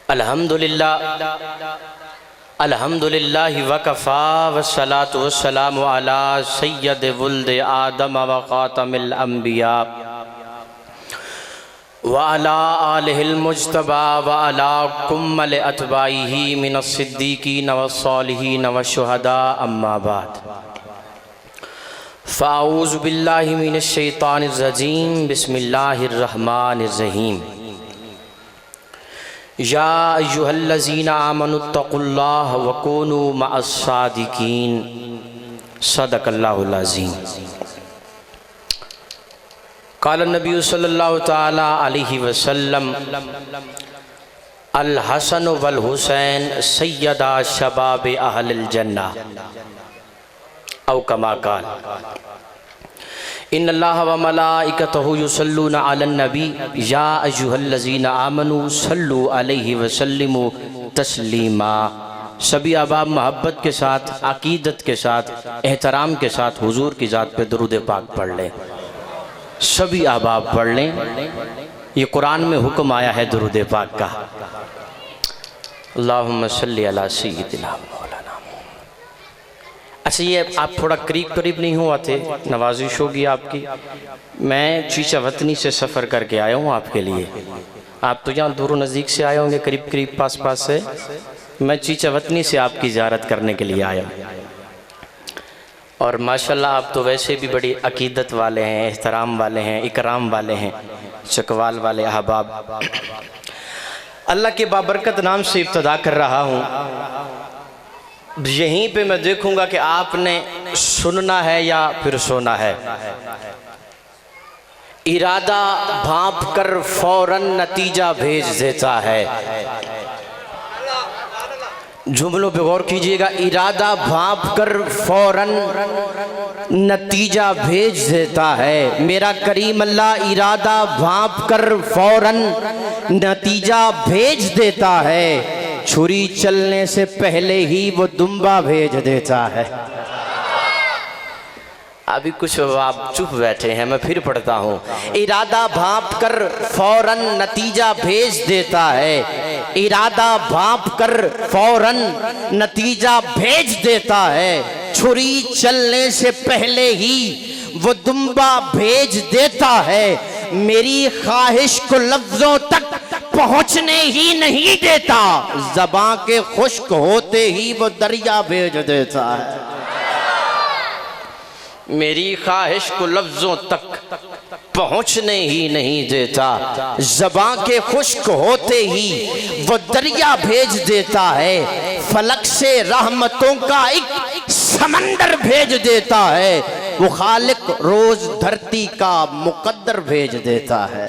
अल्हम्दुलिल्लाह वकफ़ा वस्सलातु वस्सलामु अला सय्यद वुल्द आदम व ख़ातमिल अंबिया व अला आलिहिल मुज्तबा व अला कुम्मल अतबाइही मिनस सिद्दीकीन वस्सालिहीन वशुहदा अम्मा बाद फ़ाऊज़ु बिल्लाहि मिनश शैतानिर रजीम बिस्मिल्लाहिर रहमानिर रहीम या अय्युहल्लज़ीना आमनुत्तक़ुल्लाह वकूनू मअस्सादिकीन सदक़ल्लाहुल अज़ीम। क़ाल नबी सल्लल्लाहु तआला अलैहि वसल्लम अल हसन वल हुसैन सय्यदा शबाब अहलिल जन्नह औ कमा क़ाल इन्नल्लाह व मलाइकतहु युसल्लूना अलन नबी या अय्युहल्लज़ीना आमनू सल्लू अलैहि वसल्लिमू तस्लीमा। सभी अहबाब मोहब्बत के साथ, अकीदत के साथ, एहतराम के साथ हुजूर की ज़ात पे दुरूद पाक पढ़ लें। सभी अहबाब पढ़ लें। ये कुरान में हुक्म आया है दुरूद पाक का। अल्लाहुम्मा सल्ली अला सय्यिदिना मौलाना। अच्छा, ये आप थोड़ा करीब नहीं हुआ थे, नवाजिश होगी आपकी। मैं चीचा वतनी से सफ़र करके आया हूँ आपके लिए। आप तो यहाँ दूर नज़दीक से आए होंगे, करीब पास से। मैं चीचा वतनी से आपकी ज़ियारत करने के लिए आया हूँ। और माशाल्लाह आप तो वैसे भी बड़ी अकीदत वाले हैं, एहतराम वाले हैं, इकराम वाले हैं, चकवाल वाले अहबाब। अल्लाह के बाबरकत नाम से इब्तिदा कर रहा हूँ। यहीं पे मैं देखूंगा कि आपने सुनना है या फिर सोना है। इरादा भांप कर फौरन नतीजा भेज देता है। जुमलों पे गौर कीजिएगा। इरादा भांप कर फौरन नतीजा भेज देता है। मेरा करीम अल्लाह इरादा भांप कर फौरन नतीजा भेज देता है। छुरी चलने से पहले ही वो दुम्बा भेज देता है। अभी कुछ आप चुप बैठे हैं, मैं फिर पढ़ता हूँ। इरादा भांप कर फौरन नतीजा भेज देता है। इरादा भांप कर फौरन नतीजा भेज देता है। छुरी चलने से पहले ही वो दुम्बा भेज देता है। मेरी ख्वाहिश को लफ्जों तक पहुंचने ही नहीं देता। ज़बां के खुश्क होते ही वो दरिया भेज देता है। मेरी ख्वाहिश को लफ्जों तक पहुंचने ही नहीं देता। ज़बां के खुश्क होते ही वो दरिया भेज देता है। फलक से रहमतों का एक समंदर भेज देता है। वो खालिक रोज धरती का मुकद्दर भेज देता है।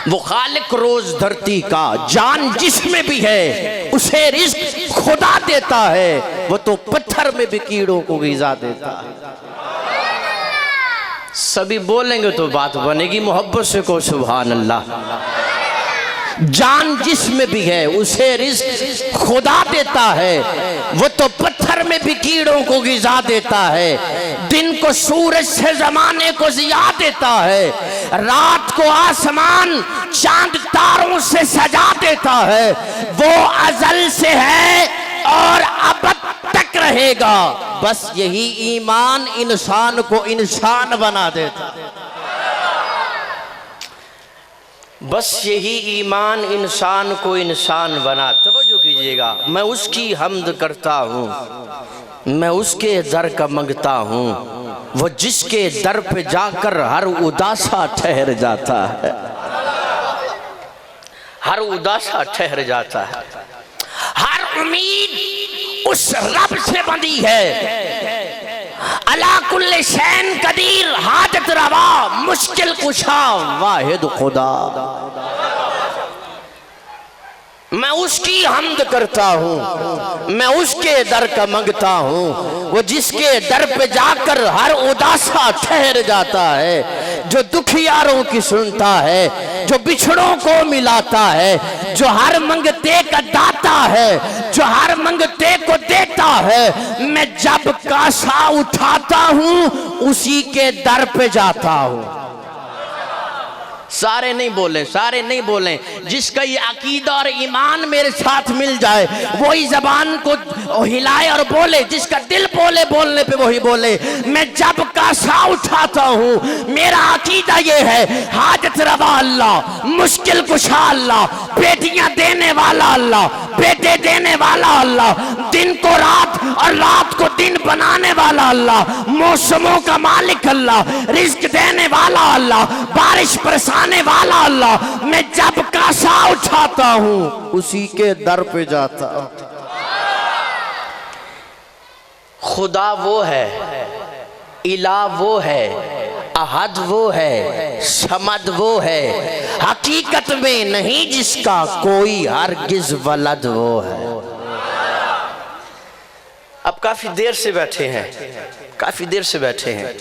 वो खालिक रोज धरती का जान जिसमें भी है उसे रिज़्क खुदा देता है। वो तो पत्थर में भी कीड़ों को ग़िज़ा देता है। सभी बोलेंगे तो बात बनेगी। मोहब्बत से को सुभान अल्लाह। जान जिसमें भी है उसे रिज़्क खुदा देता है। वो तो पत्थर में भी कीड़ों को ग़िज़ा देता है। दिन को सूरज से ज़माने को ज़िया देता है। रात को आसमान चांद तारों से सजा देता है। वो अज़ल से है और अब तक रहेगा। बस यही ईमान इंसान को इंसान बना देता है। बस यही ईमान इंसान को इंसान बना। तवज्जो कीजिएगा। मैं उसकी हम्द करता हूँ, मैं उसके दर का मंगता हूँ। वो जिसके दर पे जाकर हर उदासा ठहर जाता है। हर उदासा ठहर जाता है। हर उम्मीद उस रब से बंधी है। अला कुल्ले शैन कदीर हाजत रवा मुश्किल कुशा वाहिद खुदा। मैं उसकी हम्द करता हूँ, मैं उसके दर का मंगता हूँ। वो जिसके दर पे जाकर हर उदासा ठहर जाता है। जो दुखियारों की सुनता है, जो बिछड़ों को मिलाता है, जो हर मंगते का दाता है, जो हर मंगते को देता है। मैं जब कासा उठाता हूँ उसी के दर पे जाता हूँ। सारे नहीं बोले, सारे नहीं बोले। जिसका ये अकीदा और ईमान मेरे साथ मिल जाए वही जबान को हिलाए और बोले, जिसका दिल बोले बोलने पे वही बोले। मैं जब कासा उठाता हूँ मेरा अकीदा ये है, हाजत रवा अल्लाह, मुश्किल कुशा अल्लाह, बेटियां देने वाला अल्लाह, बेटे देने वाला अल्लाह, दिन को रात और रात को दिन बनाने वाला अल्लाह, मौसमों का मालिक अल्लाह, रिज्क देने वाला अल्लाह, बारिश बरसाने वाला अल्लाह। मैं जब कासा उठाता हूँ उसी के दर पे जाता हूँ। खुदा वो है, इला वो है, अहद वो है, समद वो है, हकीकत में नहीं जिसका कोई हरगिज वलद वो है। अब काफी देर से बैठे हैं, काफी देर से बैठे हैं।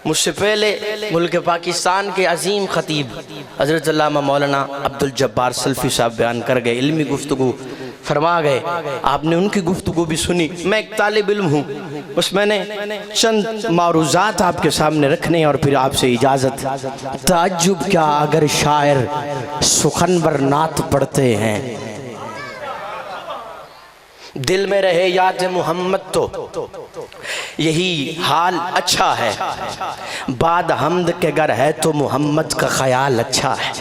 मुझसे पहले मुल्क पाकिस्तान के अजीम खतीब हज़रत अल्लामा मौलाना अब्दुल जब्बार सल्फी साहब बयान कर गए, इल्मी गुफ्तगू फरमा गए। आपने उनकी गुफ्तगू भी सुनी। मैं एक तालिब इल्म हूँ, बस मैंने चंद मारूज़ात आपके सामने रखने और फिर आपसे इजाज़त। ताज्जुब क्या अगर शायर सुखनवर नात पढ़ते हैं, दिल में रहे याद मोहम्मद तो यही हाल अच्छा है, बाद हमद के गर है तो मोहम्मद का ख्याल अच्छा है।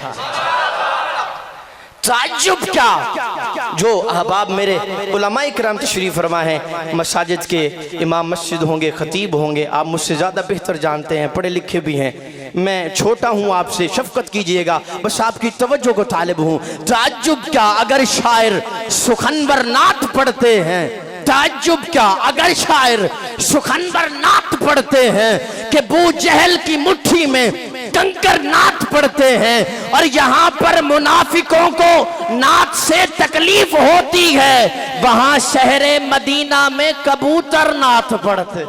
ताज्जुब क्या, जो अहबाब मेरे उलमाए किराम तशरीफ़ फरमा है, मसाजिद के इमाम मस्जिद होंगे, खतीब होंगे, आप मुझसे ज़्यादा बेहतर जानते हैं, पढ़े लिखे भी हैं। मैं छोटा हूँ, आपसे शफ़क़त कीजिएगा, बस आपकी तवज्जो को तालिब हूँ। ताज्जुब क्या अगर शायर सुखनवर नात पढ़ते हैं, ताज्जुब क्या अगर शायर सुखनवर नात पढ़ते हैं कि बू जहल की मुट्ठी में कंकर नात पढ़ते हैं। और यहाँ पर मुनाफिकों को नात से तकलीफ होती है, वहां शहरे मदीना में कबूतर नात पढ़ते।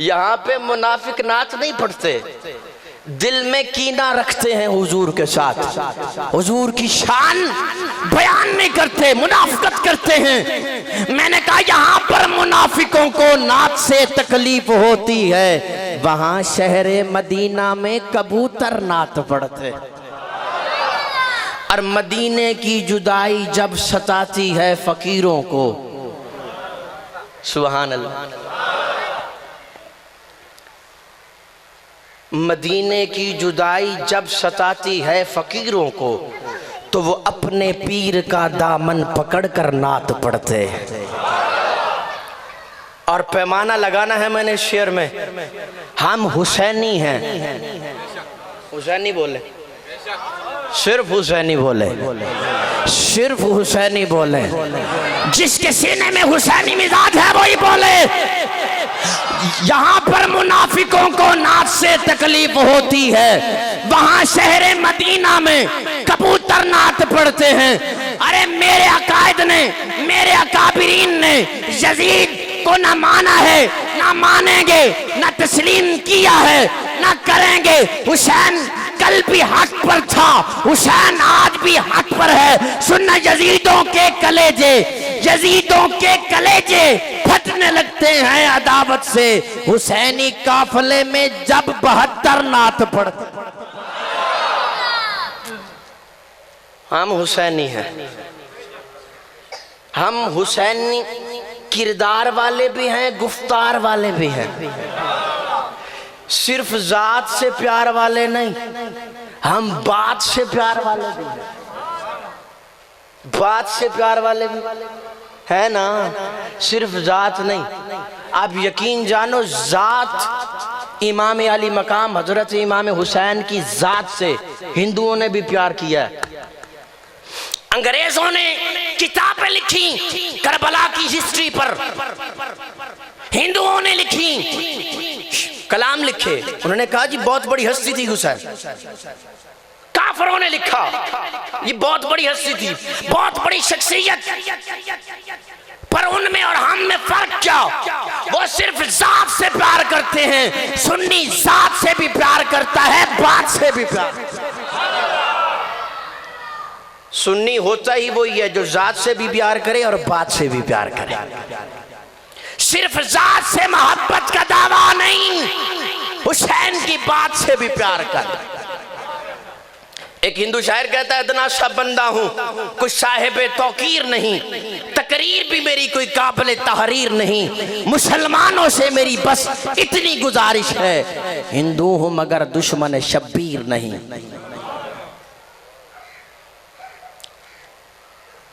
यहाँ पे मुनाफिक नात नहीं पढ़ते, दिल में कीना रखते हैं हुजूर के साथ, हुजूर की शान बयान नहीं करते, मुनाफिकत करते हैं। मैंने कहा यहाँ पर मुनाफिकों को नात से तकलीफ होती है, वहां शहरे मदीना में कबूतर नात पढ़ते। और मदीने की जुदाई जब सताती है फकीरों को, सुभान अल्लाह, मदीने की जुदाई जब सताती है फकीरों को, तो वो अपने पीर का दामन पकड़कर नात पढ़ते हैं। और पैमाना लगाना है मैंने शेर में, हम हुसैनी हैं, हुसैनी बोले, सिर्फ हुसैनी बोले, सिर्फ हुसैनी बोले, जिसके सीने में हुसैनी मिजाज है वही बोले। यहाँ पर मुनाफिकों को नात से तकलीफ होती है, वहां शहरे मदीना में कबूतर नात पढ़ते हैं। अरे मेरे अकायद ने, मेरे अकाबिरीन ने यजीद को न माना है, न मानेंगे, न तस्लीम किया है, न करेंगे। हुसैन कल भी हक पर था, हुसैन आज भी हक पर है। सुनना यजीदों के कलेजे, यजीदों के कलेजे फटने लगते हैं अदावत से, हुसैनी काफले में जब 72 नात पढ़ते। हम हुसैनी हैं, हम हुसैनी किरदार वाले भी हैं, गुफ्तार वाले भी हैं, सिर्फ जात से प्यार वाले नहीं, हम बात से प्यार वाले भी हैं, बात से प्यार वाले भी है ना, सिर्फ जात नहीं। आप यकीन जानो, जात इमाम अली मकाम हजरत इमाम हुसैन की जात से हिंदुओं ने भी प्यार किया है। अंग्रेजों ने किताबें लिखी करबला की हिस्ट्री पर, हिंदुओं ने लिखी, कलाम लिखे, उन्होंने कहा जी बहुत बड़ी हस्ती थी हुसैन। काफिरों ने लिखा ये बहुत बड़ी हस्ती थी, बहुत बड़ी शख्सियत, पर उनमें और हम में फर्क क्या? वो सिर्फ जात से प्यार करते हैं। सुन्नी जात से भी प्यार करता है, बात से भी प्यार। सुन्नी होता ही वही है जो जात से भी प्यार करे और बात से भी प्यार करे। सिर्फ जात से मोहब्बत का दावा नहीं, हुसैन की बात से भी प्यार कर। एक हिंदू शायर कहता है, इतना सा बंदा हूं कुछ साहिब तौकीर नहीं, तकरीर भी मेरी कोई काबिल तहरीर नहीं, मुसलमानों से मेरी बस इतनी गुजारिश है, हिंदू हूं मगर दुश्मन शब्बीर नहीं।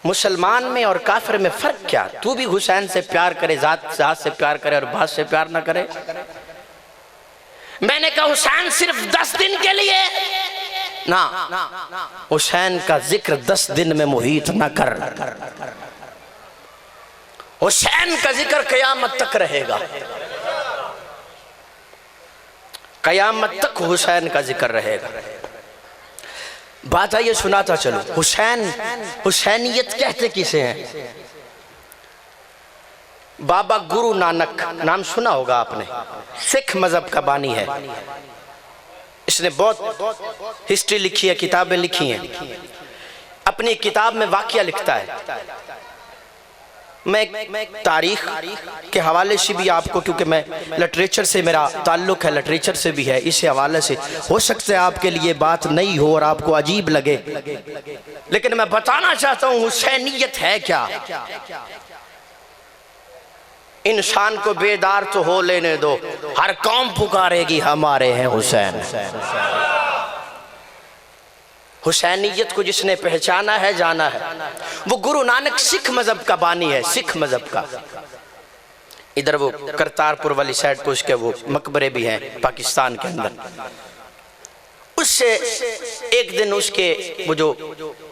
मुसलमान में और काफिर में फर्क क्या? तू भी हुसैन से प्यार करे, जात से प्यार करे और बात से प्यार ना करे। मैंने कहा हुसैन सिर्फ 10 दिन के लिए ना, हुसैन का जिक्र 10 दिन में मुहीत ना कर। हुसैन का जिक्र कयामत तक रहेगा, कयामत तक हुसैन का जिक्र रहेगा। बात आइए सुनाता चलो। हुसैन, हुसैनियत कहते किसे हैं? बाबा गुरु नानक, नाम सुना होगा आपने, सिख मजहब का बानी है। इसने बहुत हिस्ट्री लिखी है, किताबें लिखी हैं। अपनी किताब में वाकया लिखता है। मैं तारीख के हवाले से भी आपको, क्योंकि मैं लिटरेचर से मेरा ताल्लुक है, लिटरेचर से भी है, इस हवाले से हो सकता है आपके लिए बात नई हो और आपको अजीब लगे, लेकिन मैं बताना चाहता हूं हुसैनियत है क्या। इंसान को बेदार तो हो लेने दो, हर कौम पुकारेगी हमारे हैं हुसैन। हुसैनियत को जिसने पहचाना है, जाना है, वो गुरु नानक सिख मजहब का बानी है, सिख मजहब का। इधर वो करतारपुर वाली साइड पे उसके वो मकबरे भी हैं पाकिस्तान के अंदर। उससे एक दिन उसके वो जो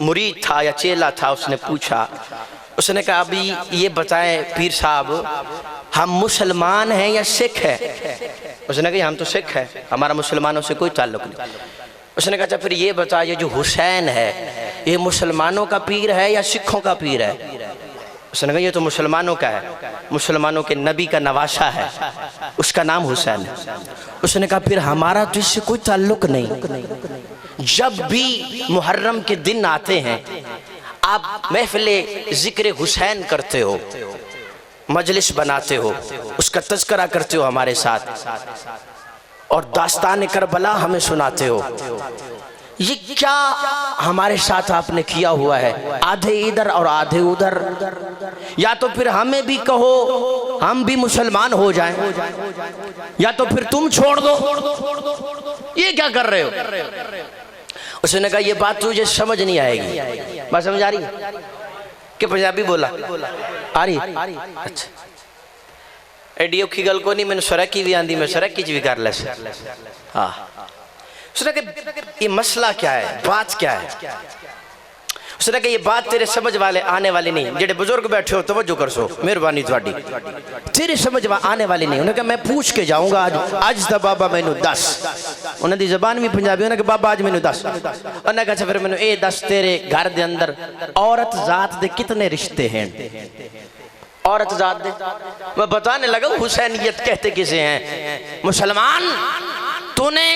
मुरीद था या चेला था, उसने पूछा, उसने कहा अभी ये बताएं पीर साहब, हम मुसलमान हैं या सिख हैं? उसने कहा हम तो सिख हैं, हमारा मुसलमानों से कोई ताल्लुक नहीं। उसने कहा अच्छा फिर ये बताइए जो हुसैन है ये मुसलमानों का पीर है या सिखों का पीर है? उसने कहा ये तो मुसलमानों का है, मुसलमानों के नबी का नवासा है, उसका नाम हुसैन है। उसने कहा फिर हमारा तो इससे कोई ताल्लुक नहीं। जब भी मुहर्रम के दिन आते हैं आप महफिले जिक्र हुसैन करते हो, मजलिस बनाते हो, उसका तज़किरा करते हो हमारे साथ, और दास्तान करबला हमें सुनाते हो। ये क्या हमारे साथ आपने किया हुआ है? आधे इधर और आधे उधर। या तो फिर हमें भी कहो हम भी मुसलमान हो जाएं, या तो फिर तुम छोड़ दो। ये क्या कर रहे हो? उसने कहा ये बात तुझे समझ नहीं आएगी। बात समझ आ रही कि पंजाबी बोला आ रही? अच्छा, एडी औखी गल को नहीं, मैंने सरकी भी आंदी, मैं सरकी भी कर ले। हाँ, उसने कहा ये मसला क्या है, बात क्या है? उसने कहा ये बात तेरे समझ वाले आने वाली नहीं, जेडे बुजुर्ग बैठे हो तवज्जो कर सो, मेहरबानी थोड़ी, तेरे समझ आने वाली नहीं। उन्होंने कहा मैं पूछ के जाऊंगा आज दा बाबा मैनू दस। उन्होंने दी जबान भी पंजाबी, उन्होंने कहा बाबा आज मैनू दस। उन्होंने कहा फिर मैनू ये दस तेरे घर दे अंदर औरत जात दे कितने रिश्ते हैं? औरत जात दे मैं बताने लगा हुसैनियत कहते किसे हैं। मुसलमान तूने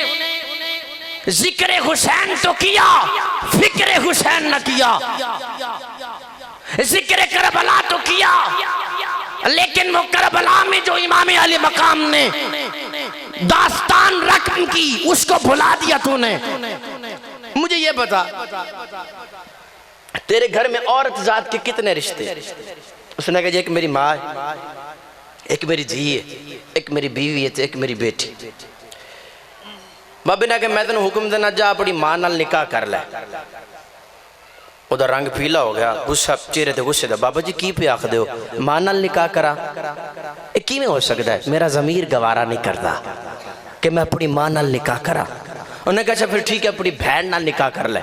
जिक्र हुसैन तो किया, फिक्र हुसैन न किया। जिक्र करबला तो किया, लेकिन वो करबला में जो इमाम अली मकाम ने दास्तान रकम की उसको भुला दिया तूने। मुझे ये बता तेरे घर में औरत जात के कितने रिश्ते? उसने कहा एक मेरी माँ है, एक मेरी धी है, एक मेरी बीवी है, एक मेरी बेटी। बाबे ने कहा मैं तेन हुक्म देना, जा अपनी मां नाल निकाह कर ले। उधर रंग पीला हो गया, गुस्सा चेहरे ते गुस्से दा। बाबा जी की पे आखदे हो, मां नाल निकाह करा? ये किवें हो सकता है? मेरा ज़मीर गवारा नहीं करता कि मैं अपनी मां नाल निकाह करा। उन्हें कहा फिर ठीक है अपनी बहन नाल निकाह कर ले।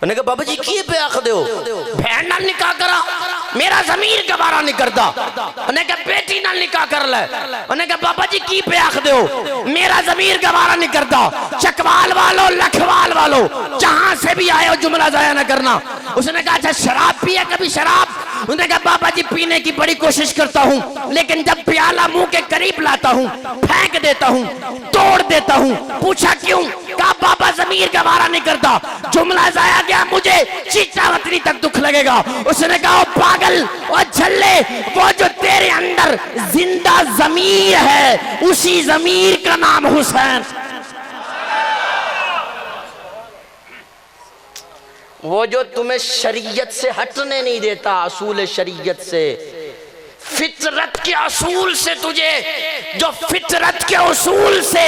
उन्हें कहा बाबा जी की पे आखदे हो, बहन नाल निकाह करा? मेरा ज़मीर गवारा नहीं करता। उन्हें कहा बेटी नाल निकाह कर ले। उन्हें कहा बाबा जी की पे आखदे हो, मेरा ज़मीर गवारा नहीं करता। चकवाल वालों, लखवाल वालों, जहां से भी आए हो जुमला जाया ना करना। उसने कहा अच्छा शराब पिया कभी? शराब? उन्होंने कहा बाबा जी पीने की बड़ी कोशिश करता हूँ, लेकिन जब प्याला मुंह के करीब लाता हूँ फेंक देता हूँ, तोड़ देता हूँ। पूछा क्यों? कहा बाबा ज़मीर गवारा नहीं करता। जुमला जाया गया, मुझे चीचा वतनी तक दुख लगेगा। उसने कहा पागल और झल्ले, वो जो तेरे अंदर जिंदा ज़मीर है उसी ज़मीर का नाम हुसैन। वो जो तुम्हें शरीयत से हटने नहीं देता, असूल शरीयत से, फितरत के असूल से, तुझे जो फितरत के उसूल से,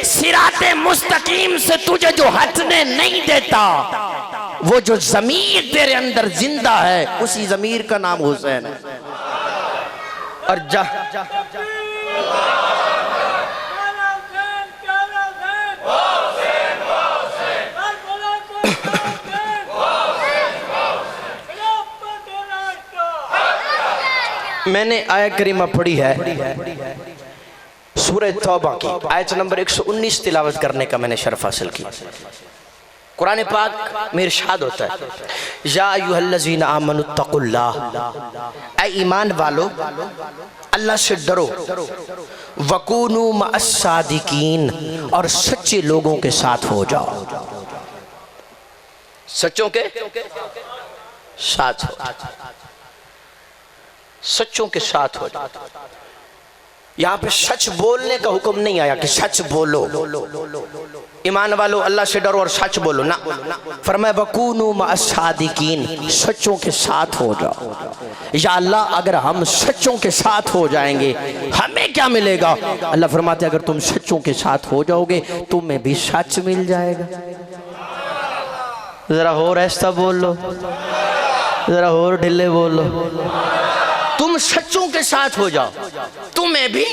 सिराते मुस्तकीम से तुझे जो हटने नहीं देता, वो जो ज़मीर तेरे अंदर जिंदा है उसी ज़मीर का नाम हुसैन है। और मैंने आयत करीमा पढ़ी है सूरह तौबा की आयत नंबर 119 तिलावत करने का मैंने शर्फ हासिल किया। कुरान पाक में इरशाद होता है, या अय्युहल्लज़ीना आमनुत्तकुल्लाह, ऐ ईमान वालो अल्लाह से डरो, वकूनू मअस्सादिकीन, और सच्चे लोगों के साथ हो जाओ। सच्चों के साथ हो, सच्चों के साथ हो जाओ। यहाँ पे सच बोलने का हुक्म नहीं आया कि सच बोलो, ईमान वालों अल्लाह से डरो और सच बोलो ना, फरमाया वकूनू मअस्सादिकीन, सच्चों के साथ हो जाओ। या अल्लाह अगर हम सच्चों के साथ हो जाएंगे हमें क्या मिलेगा? अल्लाह फरमाते अगर तुम सच्चों के साथ हो जाओगे तुम्हें भी सच मिल जाएगा। जरा और ऐसा बोल लो, जरा और ढिले बोलो, तुम सच्चों के साथ हो जाओ तुम्हें भी।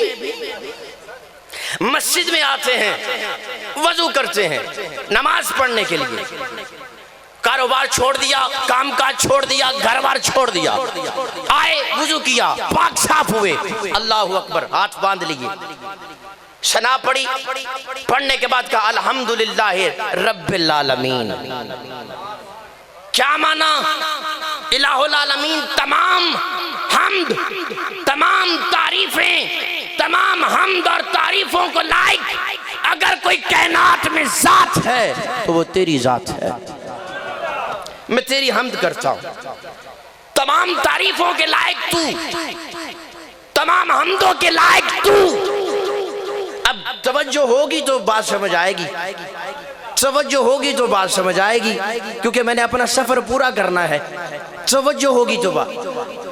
मस्जिद में आते हैं, वजू करते हैं नमाज पढ़ने के लिए, कारोबार छोड़ दिया, कामकाज छोड़ दिया, घर बार छोड़ दिया, आए वजू किया, पाक साफ हुए, अल्लाह अकबर, हाथ बांध लिए, शना पढ़ी, पढ़ने के बाद कहा अल्हम्दुलिल्लाह रब्बिल आलमीन। क्या माना? इलाहुल आलमीन, तमाम हम्द, तमाम तारीफें, तमाम हम्द और तारीफों को लायक अगर कोई कायनात में जात है तो वो तेरी जात है। मैं तेरी हम्द करता हूं, तमाम तारीफों के लायक तू, तमाम हम्दों के लायक तू। अब तवज्जो होगी तो बात समझ आएगी, तवज्जो होगी तो बात समझ आएगी, क्योंकि मैंने अपना सफर पूरा करना है। तवज्जो होगी तो बात।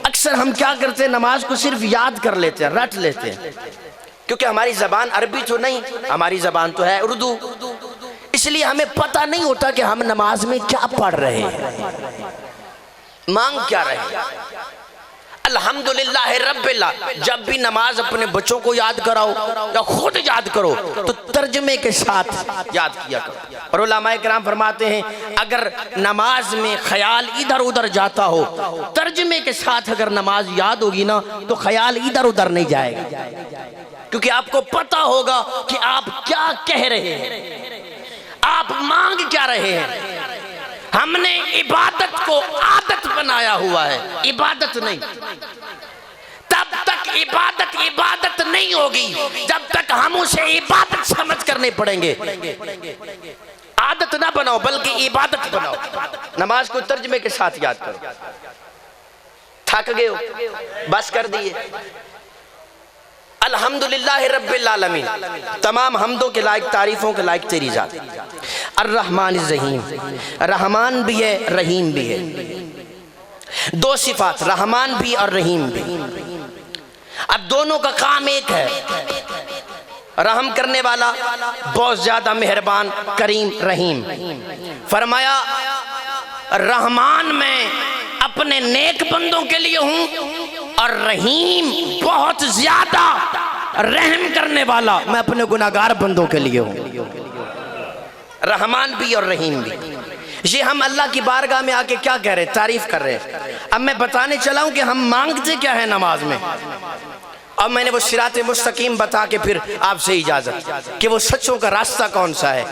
अक्सर हम क्या करते हैं, नमाज को सिर्फ याद कर लेते हैं, रट लेते हैं, क्योंकि हमारी जबान अरबी तो नहीं, हमारी जबान तो है उर्दू, इसलिए हमें पता नहीं होता कि हम नमाज में क्या पढ़ रहे हैं, मांग क्या रहे हैं। अल्हम्दुलिल्लाह रब्बिल आलमीन। जब भी नमाज अपने बच्चों को याद कराओ या खुद याद करो तो तर्जमे के साथ याद किया करो। और उलमाए किराम फरमाते हैं अगर नमाज में ख्याल इधर उधर जाता हो, तर्जमे के साथ अगर नमाज याद होगी ना तो ख्याल इधर उधर नहीं जाएगा, क्योंकि आपको पता होगा कि आप क्या कह रहे हैं, आप मांग क्या रहे हैं। हमने इबादत को आदत बनाया हुआ है, इबादत नहीं। तब तक इबादत इबादत नहीं होगी जब तक हम उसे इबादत समझ कर नहीं पढ़ेंगे। आदत ना बनाओ बल्कि इबादत बनाओ। नमाज को तर्जमे के साथ याद करो। थक गए हो, बस कर दिए। अल्हम्दुलिल्लाह रब्बिल आलमीन, तमाम हमदों के लायक, तारीफों के लायक तेरी जात। अर्रहमान रहीम, रहमान भी है रहीम भी है, दो सिफात, रहमान भी और रहीम भी। अब दोनों का काम एक है, रहम करने वाला, बहुत ज्यादा मेहरबान, करीम, रहीम। फरमाया रहमान मैं अपने नेक बंदों के लिए हूं और रहीम बहुत ज्यादा रहम करने वाला मैं अपने गुनाहगार बंदों के लिए हूं। रहमान भी और रहीम भी। ये हम अल्लाह की बारगाह में आके क्या कह रहे हैं, तारीफ कर रहे हैं। अब मैं बताने चला हूं कि हम मांगते क्या है नमाज में। अब मैंने वो सिराते मुस्तकीम बता के फिर आपसे इजाजत कि वो सच्चों का रास्ता कौन सा है।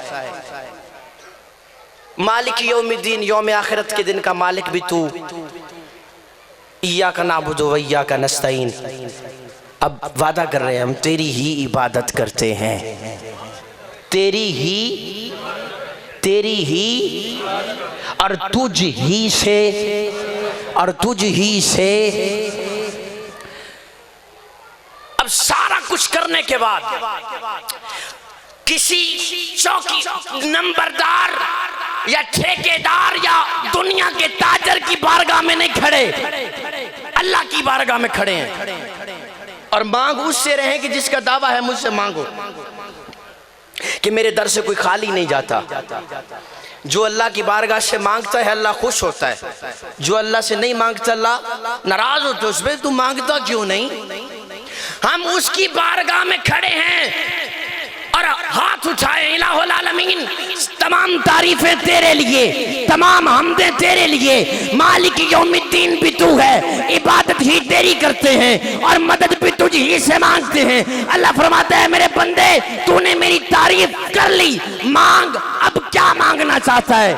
मालिक यौमिद्दीन, यौम आखिरत के दिन का मालिक भी तू। इय्याका नअबुदु व इय्याका नस्तईन। अब वादा कर रहे हैं हम तेरी ही इबादत करते हैं, तेरी ही और तुझ ही से और तुझ ही से। अब सारा कुछ करने के बाद किसी चौकी नंबरदार या ठेकेदार या दुनिया के ताजर की बारगाह में नहीं खड़े, अल्लाह की बारगाह में खड़े हैं। और मांग उससे रहे कि जिसका दावा है मुझसे मांगो, कि मेरे दर से कोई खाली नहीं जाता। जो अल्लाह की बारगाह से मांगता है अल्लाह खुश होता है, जो अल्लाह से नहीं मांगता अल्लाह नाराज होता है उसमें। तू मांगता क्यों नहीं? हम उसकी बारगाह में खड़े हैं और हाथ उठाए, इलाहुल आलमीन तमाम तारीफें तेरे लिए, तमाम हमदें तेरे लिए, मालिक यौमिद्दीन भी तू है, इबादत ही तेरी करते हैं और मदद भी तुझ ही से मांगते हैं। अल्लाह फरमाता है मेरे बंदे तूने मेरी तारीफ कर ली, मांग अब क्या मांगना चाहता है?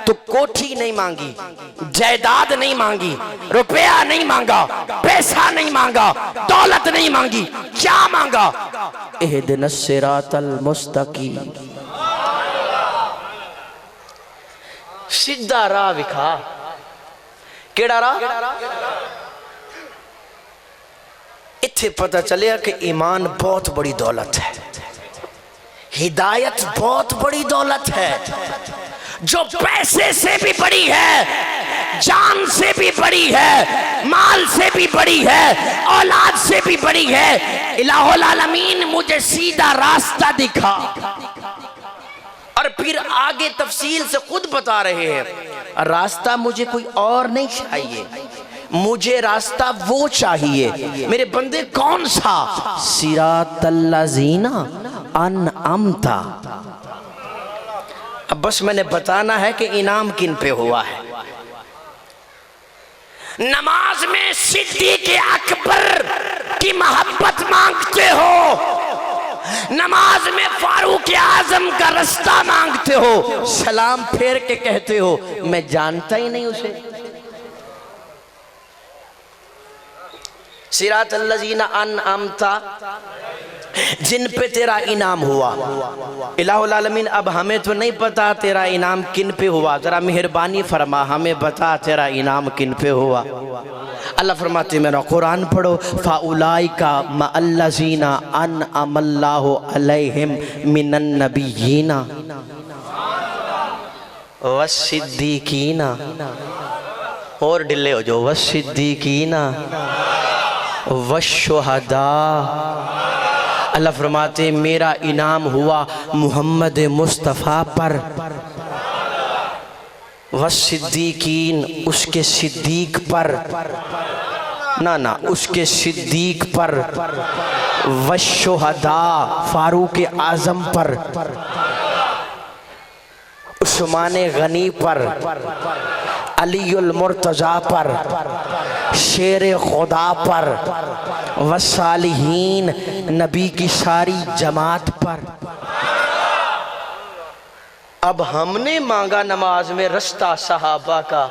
तो कोठी नहीं मांगी, जायदाद नहीं मांगी, रुपया नहीं मांगा, पैसा नहीं मांगा, दौलत नहीं मांगी, क्या मांगा? इहदिनस सिरातल मुस्तकीम, सीधा राह विखा। केड़ा राह? इत्थे पता चलिया कि ईमान बहुत बड़ी दौलत है, हिदायत बहुत बड़ी दौलत है, जो पैसे से भी बड़ी है, जान से भी बड़ी है, माल से भी बड़ी है, औलाद से भी बड़ी है। इलाहुल आलमीन मुझे सीधा रास्ता दिखा। और फिर आगे तफसील से खुद बता रहे हैं रास्ता मुझे कोई और नहीं चाहिए, मुझे रास्ता वो चाहिए। मेरे बंदे कौन सा? सिरातल्लज़ीना अनअमता। अब बस मैंने बताना है कि इनाम किन पे हुआ है। नमाज में सिद्दीक़ अकबर की मोहब्बत मांगते हो, नमाज में फारूक आजम का रास्ता मांगते हो, सलाम फेर के कहते हो मैं जानता ही नहीं उसे। सिरातल्लज़ीना अनअमता, जिन पे तेरा इनाम हुआ। इलाहुल आलमीन अब हमें तो नहीं पता तेरा इनाम किन पे हुआ, जरा मेहरबानी फरमा हमें बता तेरा इनाम किन पे हुआ। अल्लाह फरमाते मेरा कुरान पढ़ो, फाउलाइका मअल्लज़ीना अनअमल्लाहु अलैहिम मिनन नबिय्यीना वस्सिद्दीकीना, और ढिले हो जो, वस्सिद्दीकीना वशुहदा। अल्लाह फरमाते मेरा इनाम हुआ मुहम्मद मुस्तफ़ा पर, वस्सिद्दीकीन उसके सिद्दीक पर, ना उसके सिद्दीक पर, वशुहदा फारूक आजम पर, उस्मान गनी पर, अलीउल मुर्तजा पर, शेर खुदा पर, वसालिहीन नबी की सारी जमात पर। अब हमने मांगा नमाज में रास्ता सहाबा का,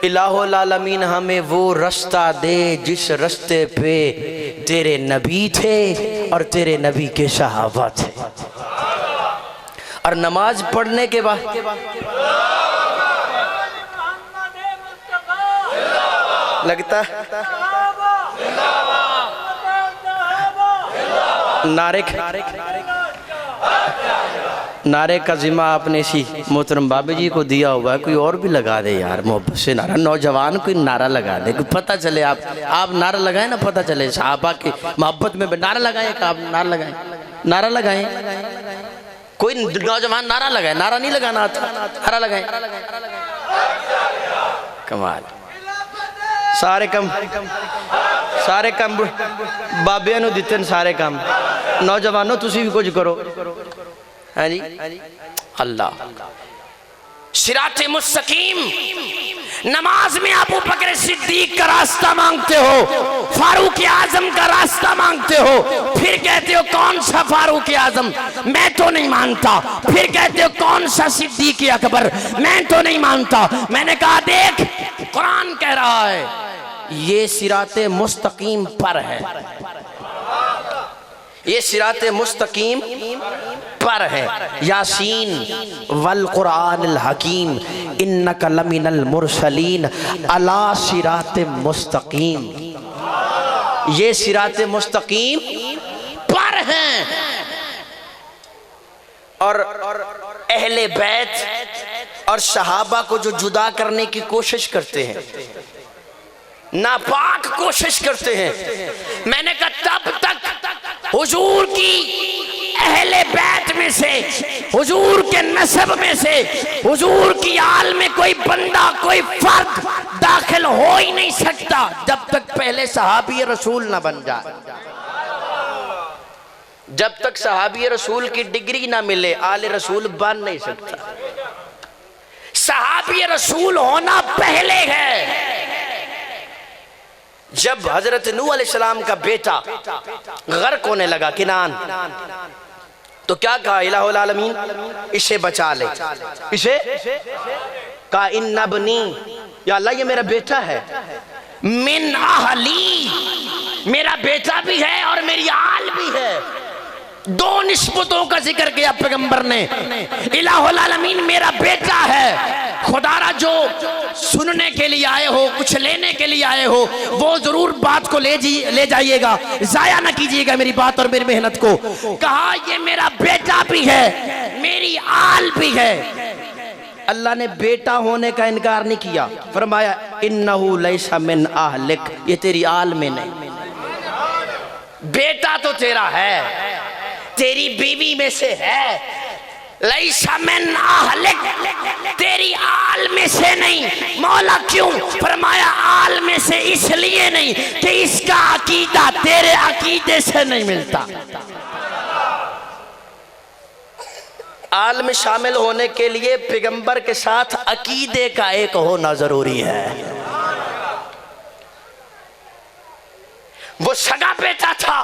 इलाहुल आलमीन हमें वो रास्ता दे जिस रास्ते पे तेरे नबी थे और तेरे नबी के सहाबा थे। और नमाज पढ़ने के बाद लगता नारे का जिम्मा आपने इसी मोहतरम बाबे जी को दिया हुआ है, कोई और भी लगा दे यार मोहब्बत से नारा, नौजवान कोई नारा लगा दे, कोई पता चले। आप नारा लगाए ना, पता चले सहाबा की मोहब्बत में। नारा लगाए का आप नारा लगाए, नारा लगाए, कोई नौजवान नारा लगाए, नारा नहीं लगाना आता, नारा लगाए। कमाल, सारे कम बाबिया नूं दिते ने सारे काम। नौजवानों तुसी भी कुछ करो। हाँ जी, अल्लाह सिराते मुस्तकीम। नमाज में अबू बकर सिद्दीक का रास्ता मांगते हो, फारूक आजम का रास्ता मांगते हो, फिर कहते हो कौन सा फारूक आजम, मैं तो नहीं मानता। फिर कहते हो कौन सा सिद्दीक अकबर, मैं तो नहीं मानता। मैंने कहा देख कुरान कह रहा है ये सिराते मुस्तकीम पर है, ये सिराते मुस्तकीम पर है यासीन वल कुरानिल हकीम इन्नका लमिनल मुरसलीन अला सिराते मुस्तकीम। ये सिराते मुस्तकीम पर हैं। और अहले बैत और सहाबा को जो जुदा करने की कोशिश करते हैं, नापाक कोशिश करते हैं, मैंने कहा तब तक हुजूर की अहले बैत में से, हुजूर के नसब में से, हुजूर की आल में कोई बंदा, कोई फर्द दाखिल हो ही नहीं सकता जब तक पहले सहाबी रसूल ना बन जाए। जब तक सहाबी रसूल की डिग्री ना मिले आले रसूल बन नहीं सकता। सहाबी रसूल होना पहले है। जब हजरत नूह अलैहिस्सलाम का बेटा गर्क होने लगा किनान, तो क्या कहा इलाहुल आलमीन, इसे बचा ले। इसे कहा इन्ना बनी, या अल्लाह ये मेरा बेटा है, मिन अहली, मेरा बेटा भी है और मेरी आल भी है। दो निस्बतों का जिक्र किया पैगंबर ने। इलाहुल आलमीन मेरा बेटा है। खुदारा जो सुनने के लिए आए हो, कुछ लेने के लिए आए हो, वो जरूर बात को ले जाइएगा, जाया ना कीजिएगा मेरी बात और मेरी मेहनत को। कहा ये मेरा बेटा भी है, मेरी आल भी है। अल्लाह ने बेटा होने का इनकार नहीं किया, फरमाया इन्नहु लैसा मिन अहलिक, ये तेरी आल में नहीं। बेटा तो तेरा है, तेरी बीवी में से है, लैसा मिन अहलिक, तेरी आल में से नहीं। मौला क्यों? फरमाया आल में से इसलिए नहीं कि इसका अकीदा तेरे अकीदे से नहीं मिलता। आल में शामिल होने के लिए पैगंबर के साथ अकीदे का एक होना जरूरी है। वो सगा बेटा था,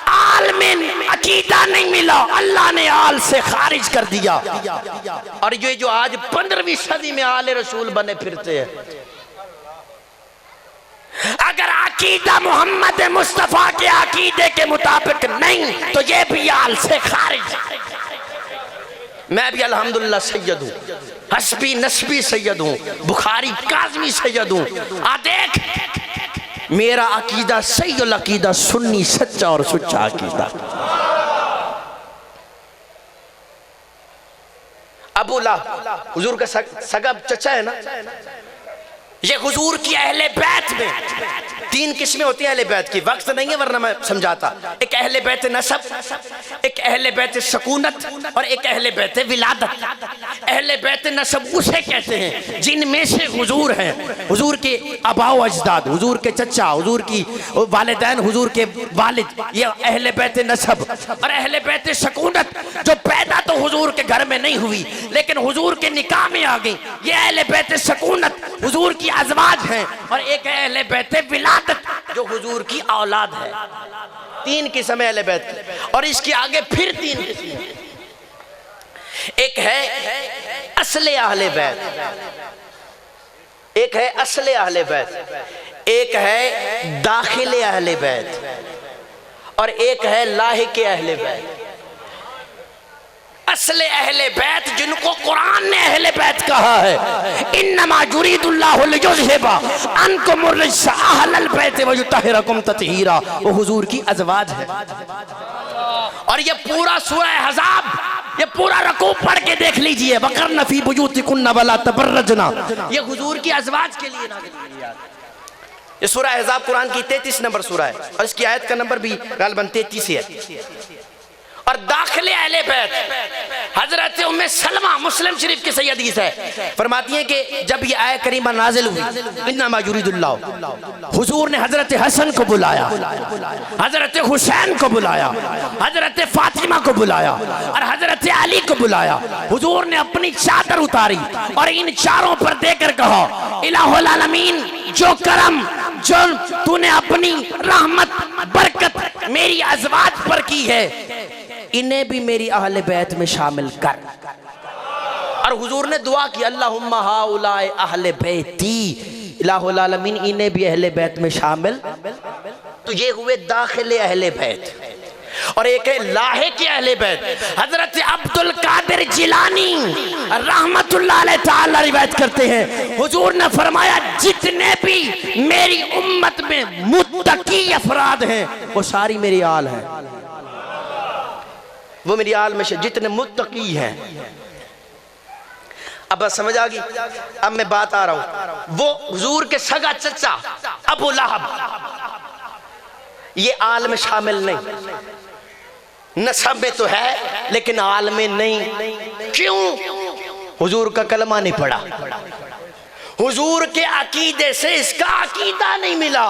आल में अकीदा नहीं मिला, अल्लाह ने आल से खारिज कर दिया। और ये जो आज 15वीं सदी में आले रसूल बने फिरते हैं, अगर अकीदा मोहम्मद मुस्तफा के अकीदे के मुताबिक नहीं तो ये भी आल से खारिज। मैं भी अल्हम्दुलिल्लाह सैयद हूँ, हस्बी नस्बी सैयद हूँ, बुखारी काज़मी सैयद हूँ। आ देख मेरा अकीदा सही अकीदा, सुन्नी सच्चा और सुच्चा अकीदा। अबू लहब हुजूर का सगा चचा है ना। ये हुजूर की अहले बैत में 3 किस्में होती हैं अहले बैत की, वक्त नहीं है वरना मैं समझाता। एक अहले बैत नसब, एक अहले बैत सकूनत और एक अहले बैत विलादत। अहले बैत नसब उसे कहते हैं जिनमें से हुजूर हैं, हुजूर के आबाओ अजदाद, हुजूर के चचा, हुजूर की वालिदैन, हुजूर के वालिद, ये अहले बैत नसब। और अहले बैत सकूनत जो पैदा तो हुजूर के घर में नहीं हुई लेकिन हुजूर के निकाह में आ गई, ये अहले बैत सकूनत हुजूर की अज़वाज हैं। और एक है अहले बैत विलादत जो हुजूर की औलाद है। 3 किस्म है अहले बैत। और इसके आगे फिर 3 किस्म, एक है असले अहले बैत, एक है असले अहले बैत, एक है दाखिले अहले बैत और एक है लाहिके अहले बैत। असले अहले बैत जिनको कुरान ने अहले बैत कहा है, इन्नमा युरीदुल्लाहु लियुज़हिबा अन्कुम अर्रिज्सा अहलल बैत व युतहिरकुम तत्हीरा, वो हुजूर की अज़वाज है। और ये पूरा सूरह अहज़ाब, ये पूरा रकूब पढ़ के देख लीजिए, वक़रना फ़ी बुयूतिकुन्ना वला तबर्रजना, ये हुजूर की अज़वाज के लिए नाज़िल हुई है। ये सूरह अहज़ाब कुरान की 33 नंबर सूरह है और इसकी आयत का नंबर भी गालिबन 33 है। और दाखिले अहले बैत हजरत उम्मे सलमा, मुस्लिम शरीफ की सही हदीस है, फरमाती हैं कि जब ये आयत करीमा नाजिल हुई, इन्नमा युरीदुल्लाह, हुजूर ने हजरत हसन को बुलाया, हजरत हुसैन को बुलाया, हजरत फातिमा को बुलाया और हजरत अली को बुलाया। हुजूर ने अपनी चादर उतारी और इन चारों पर देकर कहा, इलाहुल आलमीन जो करम, जो तूने अपनी रहमत बरकत मेरी अज़वाज पर की है, इन्हें भी मेरी अहले बैत में शामिल कर। और हुजूर ने दुआ की, अल्लाहुम्मा हाउलाए अहले बैती, इलाहुल आलमीन इन्हें भी अहले बैत में शामिल। तो ये हुए दाखिले अहले बैत। और एक है लाहे के अहले बैत। हजरत अब्दुल कादिर जिलानी रहमतुल्लाह अलैह ताला रिवायत करते हैं, हुजूर ने फरमाया जितने भी मेरी उम्मत में मुत्तकी अफराद हैं वो सारी मेरी आल है, वो मेरी आल में से जितने मुत्तकी हैं। अब बस समझ आ गई। अब मैं बात आ रहा हूं, वो हुजूर के सगा चचा अबू लहब ये आल में शामिल नहीं, नसब में तो है लेकिन आल में नहीं। क्यों? हुजूर का कलमा नहीं पढ़ा, हुजूर के अकीदे से इसका अकीदा नहीं मिला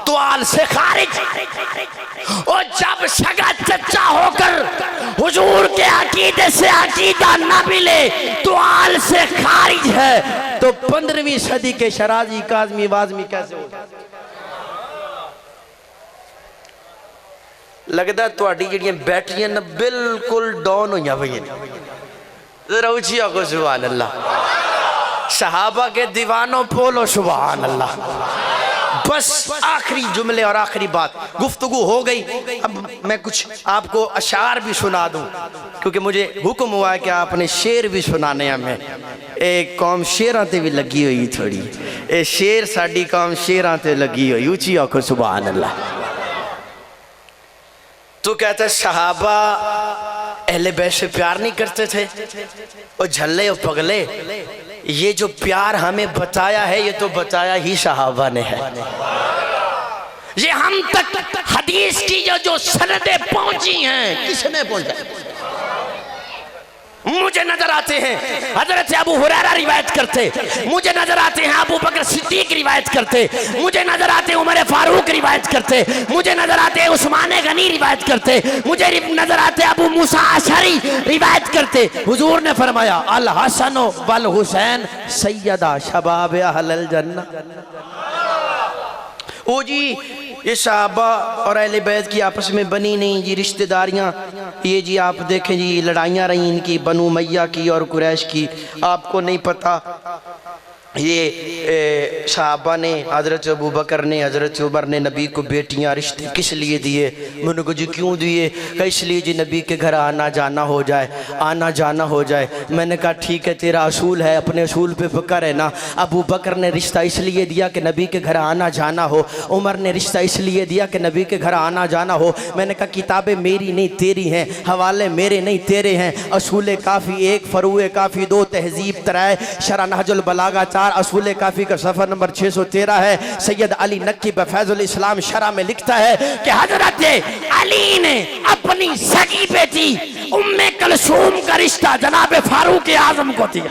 तो आल से खारिज। और जब सगा चचा होकर हुजूर के अकीदे से अकीदा ना मिले तो आल से खारिज है। तो 15वीं सदी के शराजी काज़मी वाज़मी कैसे हो? लगता तुहाडी जिहड़ियां बैटरियां ना बिल्कुल डाउन होईयां पईयां। जरा उची आखो सुभान अल्लाह। सहाबा के दीवानों बोलो सुभान अल्लाह। बस आखिरी जुमले और आखिरी बात, गुफ्तगू हो गई। अब मैं कुछ आपको अशार भी सुना दूं क्योंकि मुझे हुक्म हुआ है कि आपने शेर भी सुनाने हमें। एक कौम शेरां ते भी लगी हुई थोड़ी, ए शेर साडी कौम शेरां ते लगी हुई। ऊंची आखो सुभान अल्लाह। तो कहते सहाबा अहले बैत से प्यार नहीं करते थे, और झल्ले और पगले ये जो प्यार हमें बताया है ये तो बताया ही सहाबा ने है। ये हम तक हदीस की जो सनदें पहुंची हैं किसने पहुंचा? मुझे नजर आते हैं हजरत अबू हुरैरा रिवायत करते, मुझे नजर आते हैं अबू बकर सिद्दीक रिवायत करते, मुझे नजर आते हैं उमर फारूक रिवायत करते, मुझे नजर आते हैं उस्मान गनी रिवायत करते, मुझे नजर आते हैं अबू मूसा अशरी रिवायत करते। हुजूर ने फरमाया अल हसन वल हुसैन सैयदा शबाब अहलल जन्नह। ओ जी ये सहाबा और अहले बैत की आपस में बनी नहीं जी रिश्तेदारियाँ। ये जी आप देखें जी लड़ाइयाँ रही इनकी बनु मैया की और कुरैश की। आपको नहीं पता ये सहाबा ने हज़रत अबू बकर ने हज़रत उमर ने नबी को बेटियां रिश्ते किस लिए दिए? मैंने कहा जी क्यों दिए? कहा इसलिए जी नबी के घर आना जाना हो जाए, आना जाना हो जाए। मैंने कहा ठीक है तेरा असूल है, अपने असूल पे पक्का रहना। अबू बकर ने रिश्ता इसलिए दिया कि नबी के घर आना जाना हो, उमर ने रिश्ता इसलिए दिया कि नबी के घर आना जाना हो। मैंने कहा किताबें मेरी नहीं तेरी हैं, हवाले मेरे नहीं तेरे हैं। असूल काफ़ी 1, फरूए काफ़ी 2, तहजीब तराए, शरह नहजुल बलागा 4, असूल काफ़ी का सफ़र नंबर 613 है। सैयद अली नक्की बफैजुल इस्लाम शरह में लिखता है कि हजरत अली ने अपनी सगी बेटी उम्मे कलसूम का रिश्ता जनाब फारूक आजम को दिया।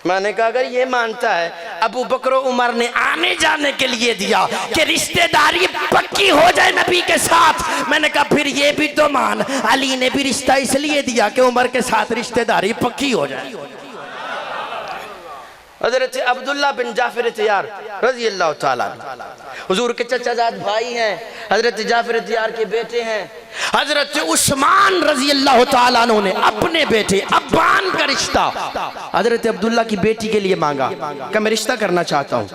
मैंने कहा अगर ये मानता है अबू बकर उमर ने आने जाने के लिए दिया कि रिश्तेदारी पक्की हो जाए नबी के साथ, मैंने कहा फिर ये भी तो मान अली ने भी रिश्ता इसलिए दिया कि उमर के साथ रिश्तेदारी पक्की हो जाए। हज़रत अब्दुल्ला बिन जाफर तैयार रज़ी अल्लाह ताला हुजूर के चचाजाद भाई हैं, हज़रत जाफर तैयार के बेटे हैं। हज़रत उस्मान रज़ी अल्लाह ताला ने अपने बेटे अब्बान का रिश्ता हज़रत अब्दुल्ला की बेटी के लिए मांगा कि मैं रिश्ता करना चाहता हूँ।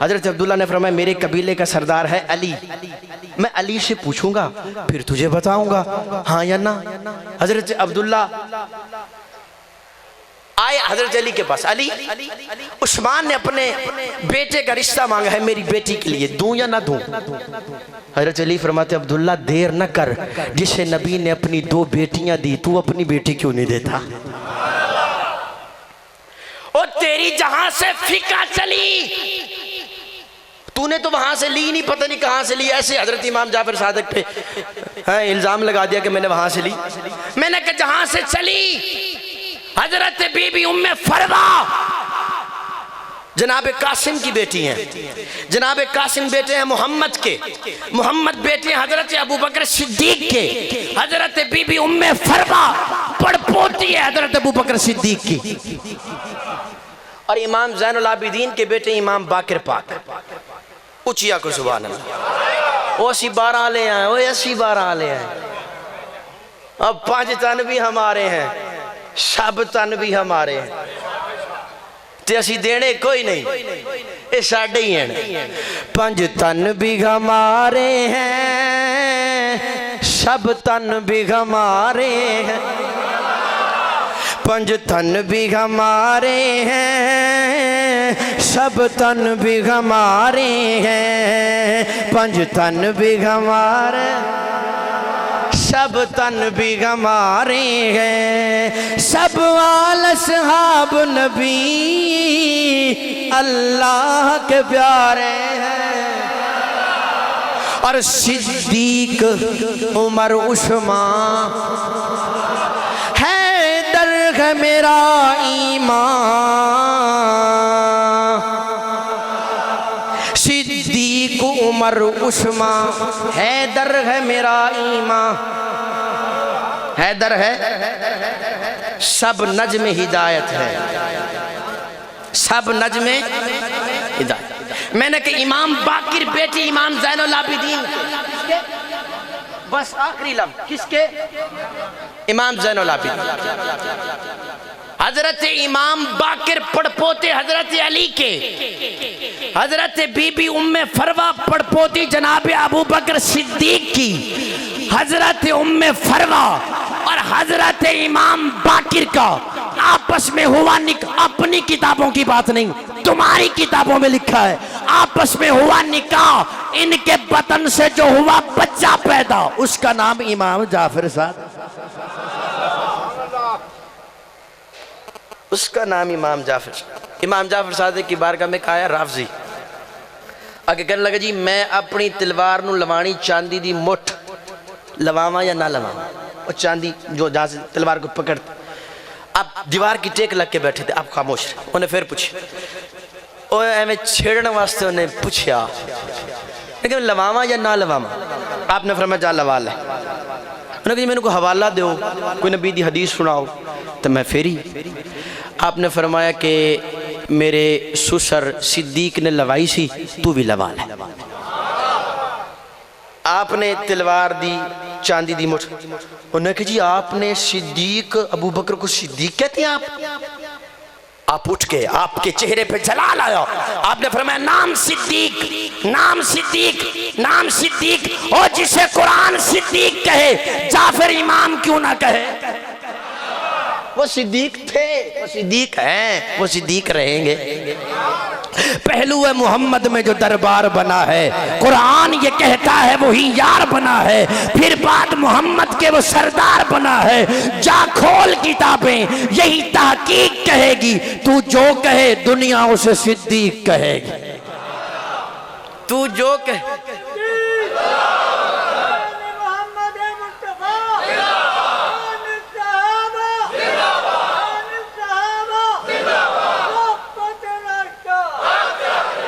हज़रत अब्दुल्ला ने फरमाया मेरे कबीले का सरदार है अली, मैं अली से पूछूंगा फिर तुझे बताऊंगा हाँ या ना। हज़रत अब्दुल्ला आए हजरत अली के पास। अली उस्मान ने अपने बेटे का रिश्ता मांगा है मेरी बेटी के लिए, दूं या ना दूं? हजरत अली फरमाते अब्दुल्ला देर न कर, जिसे नबी ने अपनी 2 बेटियां दी तू अपनी बेटी क्यों नहीं देता? और तेरी जहां से फिका चली तूने तो वहां से ली नहीं, पता नहीं कहां से ली। ऐसे हजरत इमाम जाफर सादिक पे इल्जाम लगा दिया कि मैंने वहां से ली। मैंने कहा जहां से चली हजरत बीबी उम्मे फरवा जनाब कासिम की बेटी हैं। जनाब कासिम बेटे हैं मोहम्मद के, मोहम्मद बेटे हैं हजरत अबू बकर सिद्दीक के। हजरत बीबी उम्मे फरवा पड़पोती है हजरत अबू बकर सिद्दीक की। और इमाम ज़ैनुल आबिदीन के बेटे इमाम बाकिर पाक। उचिया को सुभान अल्लाह। ओ 12 आले हैं, ओ 12 आले हैं। अब 5 तन भी हमारे हैं, सब तन भी हमारे हैं, ते असी देने कोई नहीं, ये साडे ही हैं। 5 तन भी हमारे हैं, सब तन भी हमारे हैं, पंज तन भी हमारे हैं, सब तन भी हमारे हैं, पंज तन भी हमारे, सब तन भी हमारे हैं। सब आल सहाब नबी अल्लाह के प्यारे हैं, और सिद्दीक उमर उस्मान हैदर है मेरा ईमान, सिद्दीक उमर उस्मान हैदर है मेरा ईमान। हैदर है, सब नज्म हिदायत है, सब नज्म हिदायत। मैंने कहा इमाम बाकिर बेटे इमाम ज़ैनुल आबिदीन, बस आखिरी लफ्ज़ किसके? इमाम ज़ैनुल आबिदीन। हजरत इमाम बाकिर पड़पोते हजरत अली के, हजरत बीबी उम्मे फरवा पड़पोती जनाब अबू बकर सिद्दीक की, हजरत उम्मे फरवा और हजरत इमाम बाकिर का आपस में हुआ अपनी किताबों की बात नहीं, तुम्हारी किताबों में लिखा है, आपस में हुआ निकाह। इनके बतन से जो हुआ बच्चा पैदा, उसका नाम इमाम जाफर साहब, उसका नाम इमाम जाफर। इमाम जाफर साहब की बारगाह में कहा राफजी आगे कहने लगा जी मैं अपनी तलवार नूं लवानी चांदी दी मुठ लवावा या ना लवावा। और चांदी जो जहाँ से तलवार को पकड़, आप दीवार की टेक लग के बैठे थे, आप खामोश रहे। उन्हें फिर पूछे, एवं छेड़ने वास्ते उन्हें पूछा लेकिन लवावा या ना लवावा। आपने फरमाया जा लवा ले। उन्हें कहा मैंने को हवाला दो, कोई नबी दी हदीस सुनाओ, तो मैं फेरी। आपने फरमाया कि मेरे सुसर सिद्दीक ने लवाई सी, तू भी लवा ले। आपने तलवार दी चांदी दी मुठ। उन्होंने कहा जी आपने सिद्दीक अबू बकर को सिद्दीक कहते हैं आप उठ के आपके चेहरे पे जलाल आया। आपने फरमाया नाम सिद्दीक, नाम सिद्दीक, नाम सिद्दीक। और जिसे कुरान सिद्दीक कहे जाफर इमाम क्यों ना कहे? वो सिद्दीक थे, वो सिद्दीक हैं, वो सिद्दीक रहेंगे। पहलू है मोहम्मद में जो दरबार बना है, कुरान ये कहता है वही यार बना है, फिर बाद मोहम्मद के वो सरदार बना है। जा खोल किताबें, यही तहकीक कहेगी, तू जो कहे दुनिया उसे सिद्दीक कहेगी। तू जो कहे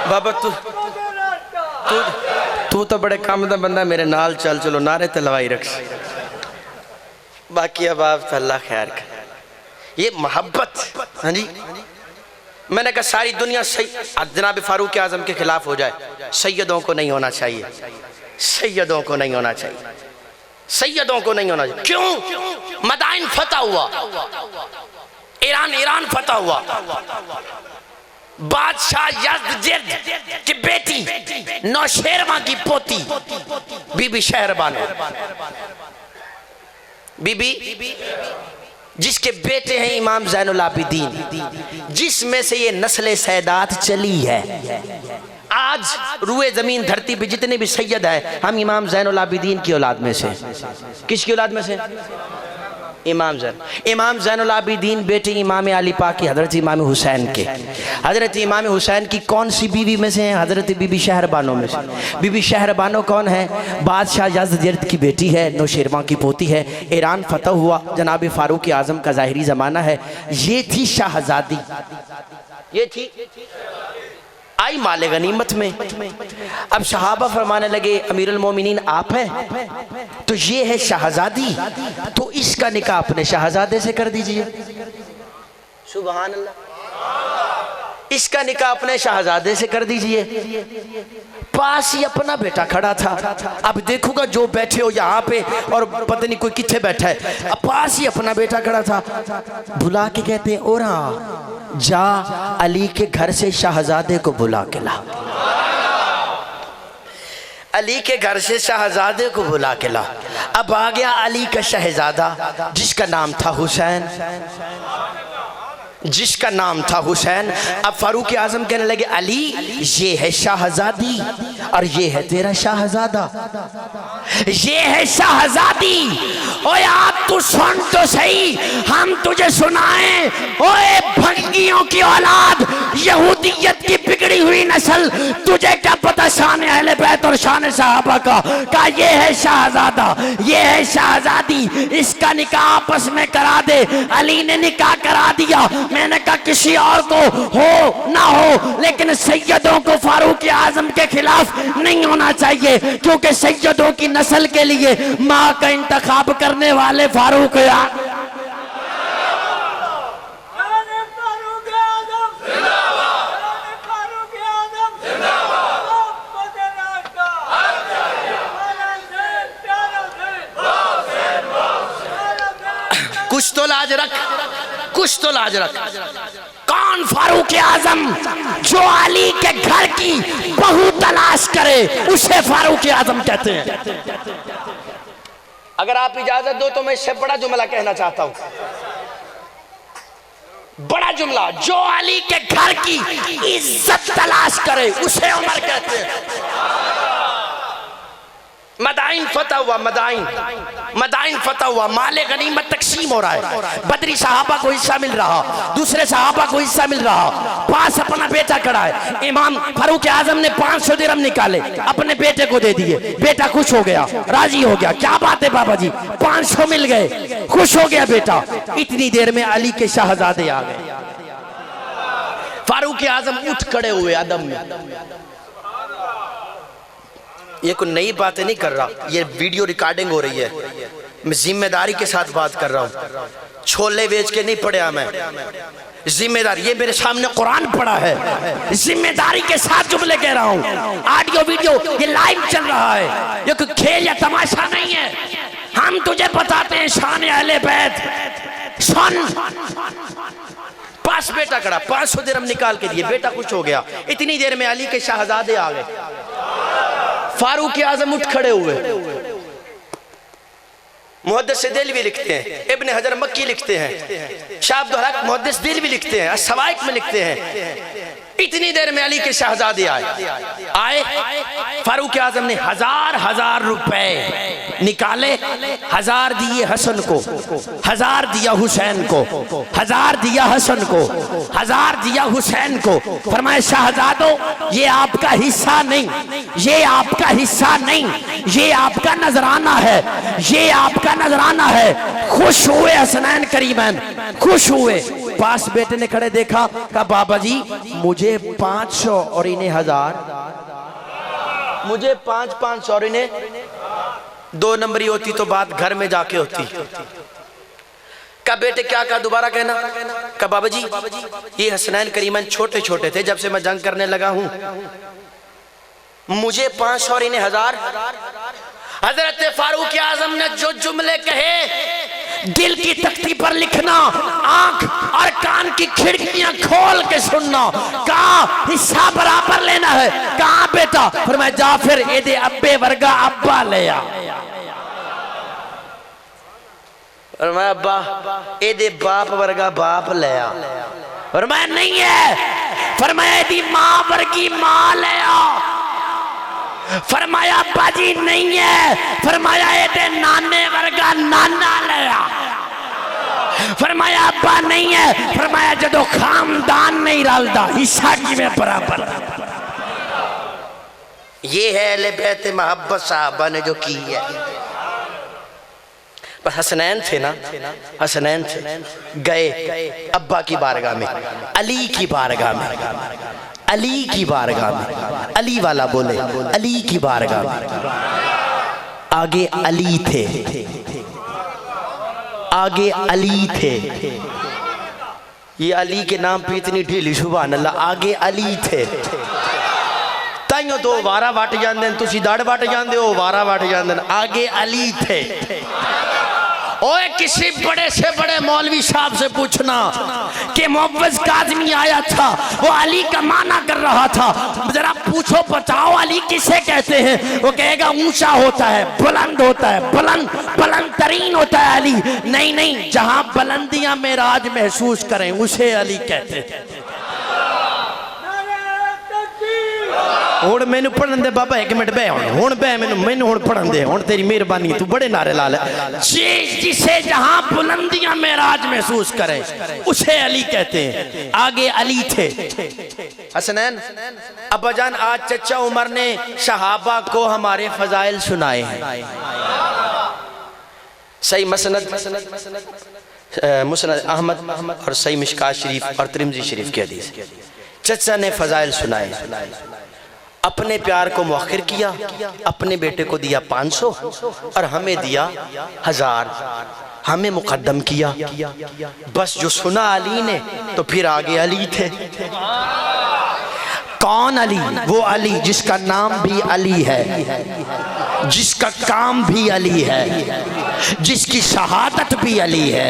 बाबा तू तो बड़े काम दा बंदा, मेरे नाल चल, चलो नारे तलवाई रख। बाकी अब आप अल्लाह खैर कर। ये मोहब्बत, हाँ जी, मैंने कहा सारी दुनिया जनाब फारूक आजम के खिलाफ हो जाए, सैयदों को नहीं होना चाहिए, सैयदों को नहीं होना चाहिए, सैयदों को नहीं होना चाहिए। क्यों? मदाइन फतह हुआ, ईरान फतह हुआ, बादशाह यज़्द की बेटी नौशेरवा की पोती बीबी शहरबानो, बीबी जिसके बेटे हैं इमाम ज़ैनुल आबिदीन, जिसमें से ये नस्ल सैदात चली है। आज रुए जमीन धरती पे जितने भी सैयद है, हम इमाम ज़ैनुल आबिदीन की औलाद में से। किसकी औलाद में से? इमाम ज़ैनुल आबिदीन बेटे इमाम अली पाक की हज़रत इमाम हुसैन के। हज़रत इमाम हुसैन की कौन सी बीवी में से हैं? हज़रत बीबी शहरबानो में से। बीबी शहरबानो कौन है? बादशाह यज़्द की बेटी है, नौशेरवा की पोती है। ईरान फतह हुआ, जनाब फारूक आज़म का ज़ाहिरी ज़माना है। ये थी शाहज़ादी, ये थी आई माले गनीमत में। अब सहाबा फरमाने लगे अमीरुल मोमिनीन आप हैं, तो ये है शाहजादी, तो इसका निकाह अपने शाहजादे से कर दीजिए। सुभान अल्लाह, इसका निकाह अपने शाहजादे से कर दीजिए। पास ही अपना बेटा खड़ा था। अब देखूंगा जो बैठे हो यहाँ पे और पता नहीं कोई किथे बैठा है, अब पास ही अपना बेटा खड़ा था। बुला के कहते हैं और हाँ जा अली के घर से शाहजादे को बुला के ला, अली के घर से शाहजादे को बुला के ला। अब आ गया अली का शहजादा जिसका नाम था हुसैन, जिसका नाम था हुसैन। अब फारूक आजम कहने लगे अली ये है शाहजादी और ये है तेरा शाहजादा, ये है शाहजादी। ओए आप तू सुन तो सही, हम तुझे सुनाएं। ओए भंगियों की औलाद, यहूदियत की बिगड़ी हुई नस्ल, तुझे क्या पता शान अहले बैत और शान सहाबा का ये है शाहजादा, ये है शाहजादी, इसका निकाह आपस में करा दे। अली ने निकाह करा दिया। मैंने कहा किसी और को हो ना हो, लेकिन सैयदों को फारूक आजम के खिलाफ नहीं होना चाहिए, क्योंकि सैयदों की नस्ल के लिए मां का इंतखाब करने वाले फारूक कुछ तो लाज रख, कुछ तो लाज रख। कौन फारूक आजम जो अली के घर की बहू तलाश करे उसे फारूक आजम कहते हैं। अगर आप इजाजत दो तो मैं इससे बड़ा जुमला कहना चाहता हूं, बड़ा जुमला। जो अली के घर की इज्जत तलाश करे उसे उमर कहते हैं। मदाइन फतह हुआ, मदाइन फतह हुआ, माले गनीमत तकसीम हो रहा है। बदरी सहाबा को हिस्सा मिल रहा, दूसरे सहाबा को हिस्सा मिल रहा। पास अपना बेटा खड़ा है। इमाम फारूक आजम ने 500 दिरहम निकाले, अपने बेटे को दे दिए। बेटा खुश हो गया, राजी हो गया। क्या बात है बाबा जी, 500 मिल गए, खुश हो गया बेटा। इतनी देर में अली के शाहजादे आ गए। फारूक आजम उठ खड़े हुए अदब में। ये कोई नई बातें नहीं कर रहा, ये वीडियो रिकॉर्डिंग हो रही है। मैं जिम्मेदारी के साथ बात कर रहा हूँ, छोले बेच के नहीं पढ़ा मैं। जिम्मेदारी, ये मेरे सामने कुरान पड़ा है, जिम्मेदारी के साथ जुमले कह रहा हूँ। ऑडियो वीडियो ये लाइव चल रहा है, ये कोई खेल या तमाशा नहीं है। हम तुझे बताते हैं शान अहले बैत। सुन, पास बेटा खड़ा, 500 दिरहम निकाल के दिए, बेटा खुश हो गया। इतनी देर में अली के शाहजादे आ गए। फारूक आजम उठ खड़े हुए। मुहद्दिस दिलवी लिखते हैं, इब्न हजर मक्की लिखते हैं, शाह अब्दुल हक मुहद्दिस दिलवी लिखते हैं, सवाइक में लिखते हैं। इतनी देर में अली के शहजादे आए। फारूक आजम ने हजार रुपए निकाले। 1000 दिए हसन को, 1000 दिया हुसैन को, 1000 दिया हसन को, 1000 दिया हुसैन को। फरमाया शहजादों ये आपका हिस्सा नहीं, ये आपका हिस्सा नहीं, ये आपका नजराना है, ये आपका नजराना है। खुश हुए हसनैन करीमैन, खुश हुए। पास बेटे ने खड़े देखा, कहा बाबा जी मुझे 500 और इन्हें 1000, मुझे 500 और इन्हें 2 नंबरी होती तो बात घर में जाके होती। का बेटे क्या कहा, दोबारा कहना। का बाबा जी ये हसनैन करीमन छोटे छोटे थे जब से मैं जंग करने लगा हूं, मुझे 500 और इन्हें 1000। हजरत फारूक आजम ने जो जुमले कहे दिल की तख्ती पर लिखना, आंख और कान की खिड़कियां खोल के सुनना। कहा हिस्सा बराबर लेना है। कहा बेटा, फरमाया जा फिर एदे अब्बे वर्गा अब्बा ले आ। फरमाया अब्बा एदे बाप वर्गा बाप ले आ। फरमाया नहीं है। फरमाया एदी मां वर्गी मां ले आ। फरमाया अब्बा जी नहीं है। फरमाया एदे नाने वर्गा नाना ले आ। फरमाया अब्बा नहीं है। फरमाया जदों खानदान नहीं रलदा हिस्सा किवें बराबर। ये है अहले बैत मोहब्बत साहबा ने जो की है। पर हसनैन थे ना, हसनैन थे, गए अब्बा की बारगाह में, अली की बारगाह में, अली की बारगाह में। अली वाला बोले अली की बारगाह में। आगे अली थे, आगे अली थे। ये अली के नाम पे इतनी ढीली, सुभान अल्लाह। आगे अली थे, ताइयों तो वारा वट जाते, तुसी दड़ वट जाते हो, वारा वट जाते। आगे अली थे ओए किसी बड़े से बड़े मौलवी साहब से पूछना कि मुअव्वज़ काज़मी आया था, वो अली का माना कर रहा था, जरा पूछो बताओ अली किसे कहते हैं? वो कहेगा ऊंचा होता है, बुलंद होता है, बुलंद तरीन होता है अली। नहीं नहीं, जहां बुलंदियां मेराज महसूस करें उसे अली कहते हैं। हुण मैनू पढ़न दे बाबा, एक मिनट बह, हुण बह, मैनू हुण पढ़न दे, हुण तेरी मेहरबानी, तू बड़े नारे ला ले। जिसे जहां बुलंदियां मेराज महसूस करे उसे अली कहते हैं। आगे अली थे हसनैन अब्बाजान। आज चचा उमर ने सहाबा को हमारे फजाइल सुनाए हैं। सही मसनद मुस्नद अहमद और सही मिशकात शरीफ और तिरमिज़ी शरीफ की हदीस। चचा ने फजाइल सुनाए, अपने प्यार को मुअख्खिर किया, अपने बेटे को दिया 500 और हमें दिया 1000, हमें मुकद्दम किया। बस जो सुना अली ने तो फिर आगे अली थे। कौन अली? वो अली जिसका नाम भी अली है, जिसका काम भी अली है, जिसकी शहादत भी अली है,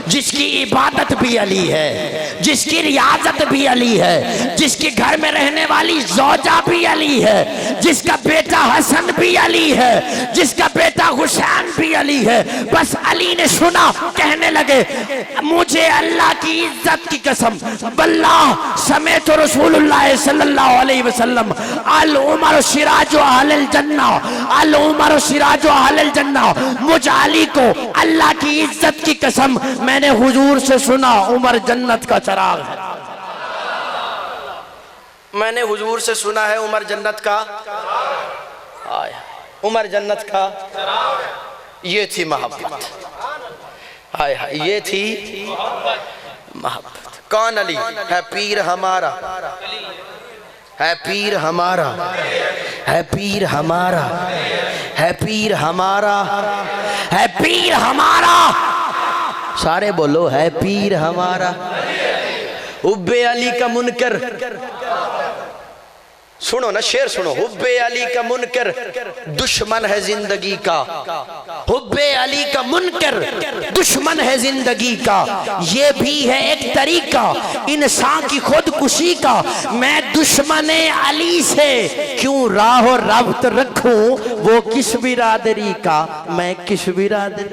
जिसकी इबादत भी अली है, जिसकी रियाजत भी अली है, जिसके घर में रहने वाली ज़ौजा भी अली है, जिसका बेटा हसन भी अली है, जिसका बेटा हुसैन भी अली है। बस अली ने सुना, कहने लगे मुझे अल्लाह की इज्जत की कसम, वल्लाह समेत रसूलुल्लाह सल्लल्लाहु अलैहि वसल्लम अल उमर सिराजो अहलल जन्ना, अल उमर सिराजो अहलल जन्ना। मुझे अली को अल्लाह की इज्जत की कसम मैंने हुजूर से सुना उमर जन्नत का चिराग है। मैंने हुजूर से सुना है उमर जन्नत का, उमर जन्नत का। ये थी मोहब्बत, हाय हाय, ये थी मोहब्बत। कौन अली है? पीर हमारा है, पीर हमारा है, पीर हमारा है, पीर हमारा है, पीर हमारा। सारे बोलो है पीर हमारा। हुब्बे अली का मुनकर, सुनो ना शेर सुनो। हुब्बे अली का मुनकर दुश्मन है जिंदगी का, हुब्बे अली का मुनकर दुश्मन है जिंदगी का। ये भी है एक तरीका इंसान की खुदकुशी का। मैं दुश्मन अली से क्यों राह रब्त रखूं, वो किस बिरादरी का, मैं किस बिरादरी।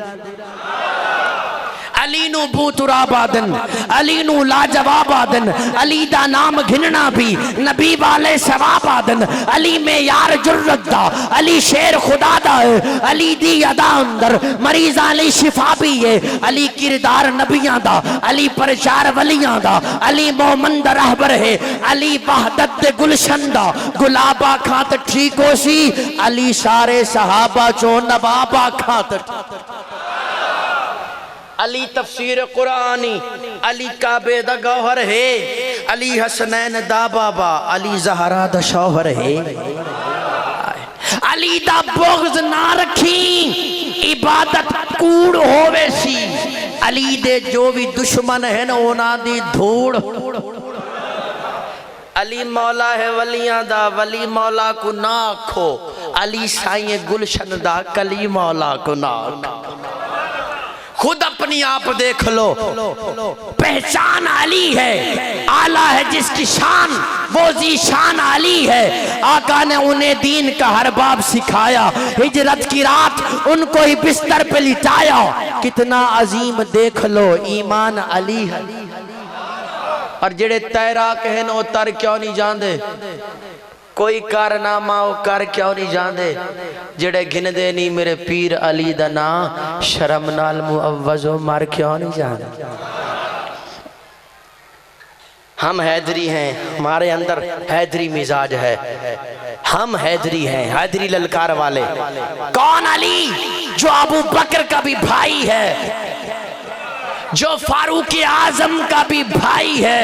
अली नू बूतुराबादन, अली नू लाजवाबादन, अली दा नाम घिनना भी नबी वाले सवाबादन। अली में यार जुर्रत दा, अली शेर खुदा दा है, अली दी अदा अंदर मरीज अली शिफा भी है। अली किरदार नबियां दा, अली परचार वलियां दा, अली मोमंद रहबर है, अली वहदत दे गुलशन दा, गुलाबा खात ठीक हो सी, अली सारे सहाबा चो नवाबा खात। अली तफसीर कुरानी, अली काबे दा गौहर है, अली हसनैन दा बाबा, अली जहरा दा शौहर है। अली दा बुग़्ज़ ना रखी, इबादत कूड़ होवे सी। अली दे जो भी दुश्मन है ना उन्हां दी धूड़। अली मौला है वलियां दा, वली मौला को ना आखो, अली साईं गुलशन दा, कली मौला को ना आखो। खुद अपनी आप देख लो, पहचान अली है, आला है जिसकी शान, वो जी शान अली है। आका ने उन्हें दीन का हर बाब सिखाया, हिजरत की रात उनको ही बिस्तर पे लिटाया। कितना अजीम देख लो, ईमान अली है। और जेड़े तैराक हैं वो तर क्यों नहीं जाते, कोई कारनामा वो कर क्यों नहीं जाते। जेड़े गिनदे नहीं मेरे पीर अली दा ना, शर्म नाल मुअव्वज़ो मर क्यों नहीं जाते। हम हैदरी हैं, हमारे अंदर हैदरी मिजाज है, हम हैदरी हैं, हैदरी ललकार वाले। कौन अली? जो अबू बकर का भी भाई है, जो फारूक आजम का भी भाई है।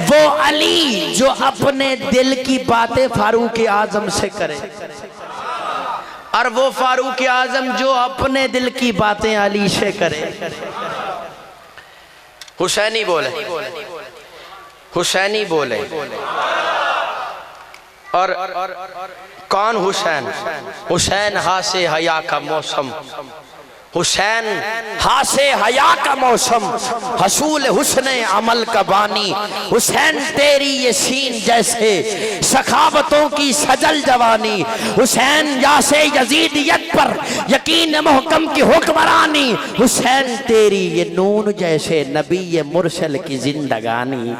वो अली जो अपने दिल की बातें फारूक आजम से करे, और वो फारूक आजम जो अपने दिल की बातें अली से करे। हुसैनी बोले, हुसैनी बोले। और कौन हुसैन? हुसैन हासे हया का मौसम, हुसैन हासे हया का मौसम, हसूल हुस्ने अमल का बानी। हुसैन तेरी ये सीन जैसे सखावतों की सजल जवानी। हुसैन यासे यजीदियत पर यकीन मोहकम की हुक्मरानी। हुसैन तेरी ये नून जैसे नबी ये मुरसल की जिंदगानी।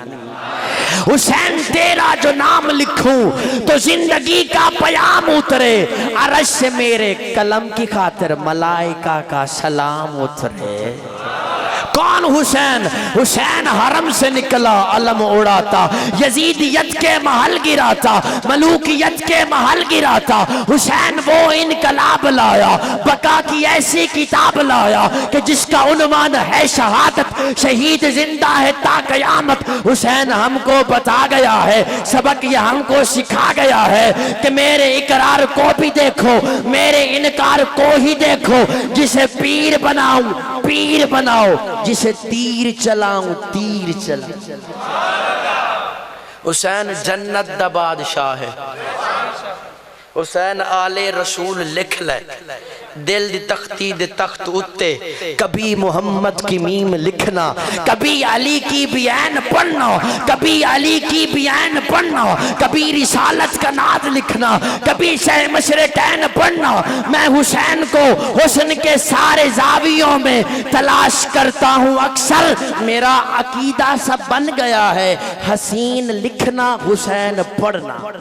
हुसैन तेरा जो नाम लिखूं तो जिंदगी का पयाम उतरे। अरश से मेरे कलम की खातिर मलाइका का सलाम उतरे। कौन हुसैन? हुसैन हरम से निकला अलम उड़ाता, यजीदियत के महल गिराता, मलूकियत के महल गिराता। हुसैन वो इनकलाब लाया, बका की ऐसी किताब लाया कि जिसका उन्वान है शहादत, शहीद जिंदा है ता कयामत। हुसैन हमको बता गया है, सबक ये हमको सिखा गया है कि मेरे इकरार को भी देखो, मेरे इनकार को ही देखो। जिसे पीर बनाऊं पीर बनाओ, जिसे तीर चलाऊं तीर चलाओ। हुसैन जन्नत दा बादशाह है। हुसैन आले रसूल लिख ले दिल दी तख्ती दे तख्त उत्ते। कभी मोहम्मद की मीम लिखना, कभी अली की बियान पढ़ना, कभी अली की बियान पढ़ना, कभी रिसालत का नाद लिखना, कभी शह मशरकैन पढ़ना। मैं हुसैन को हुस्न के सारे जावियों में तलाश करता हूँ अक्सर। मेरा अकीदा सब बन गया है, हसीन लिखना हुसैन पढ़ना।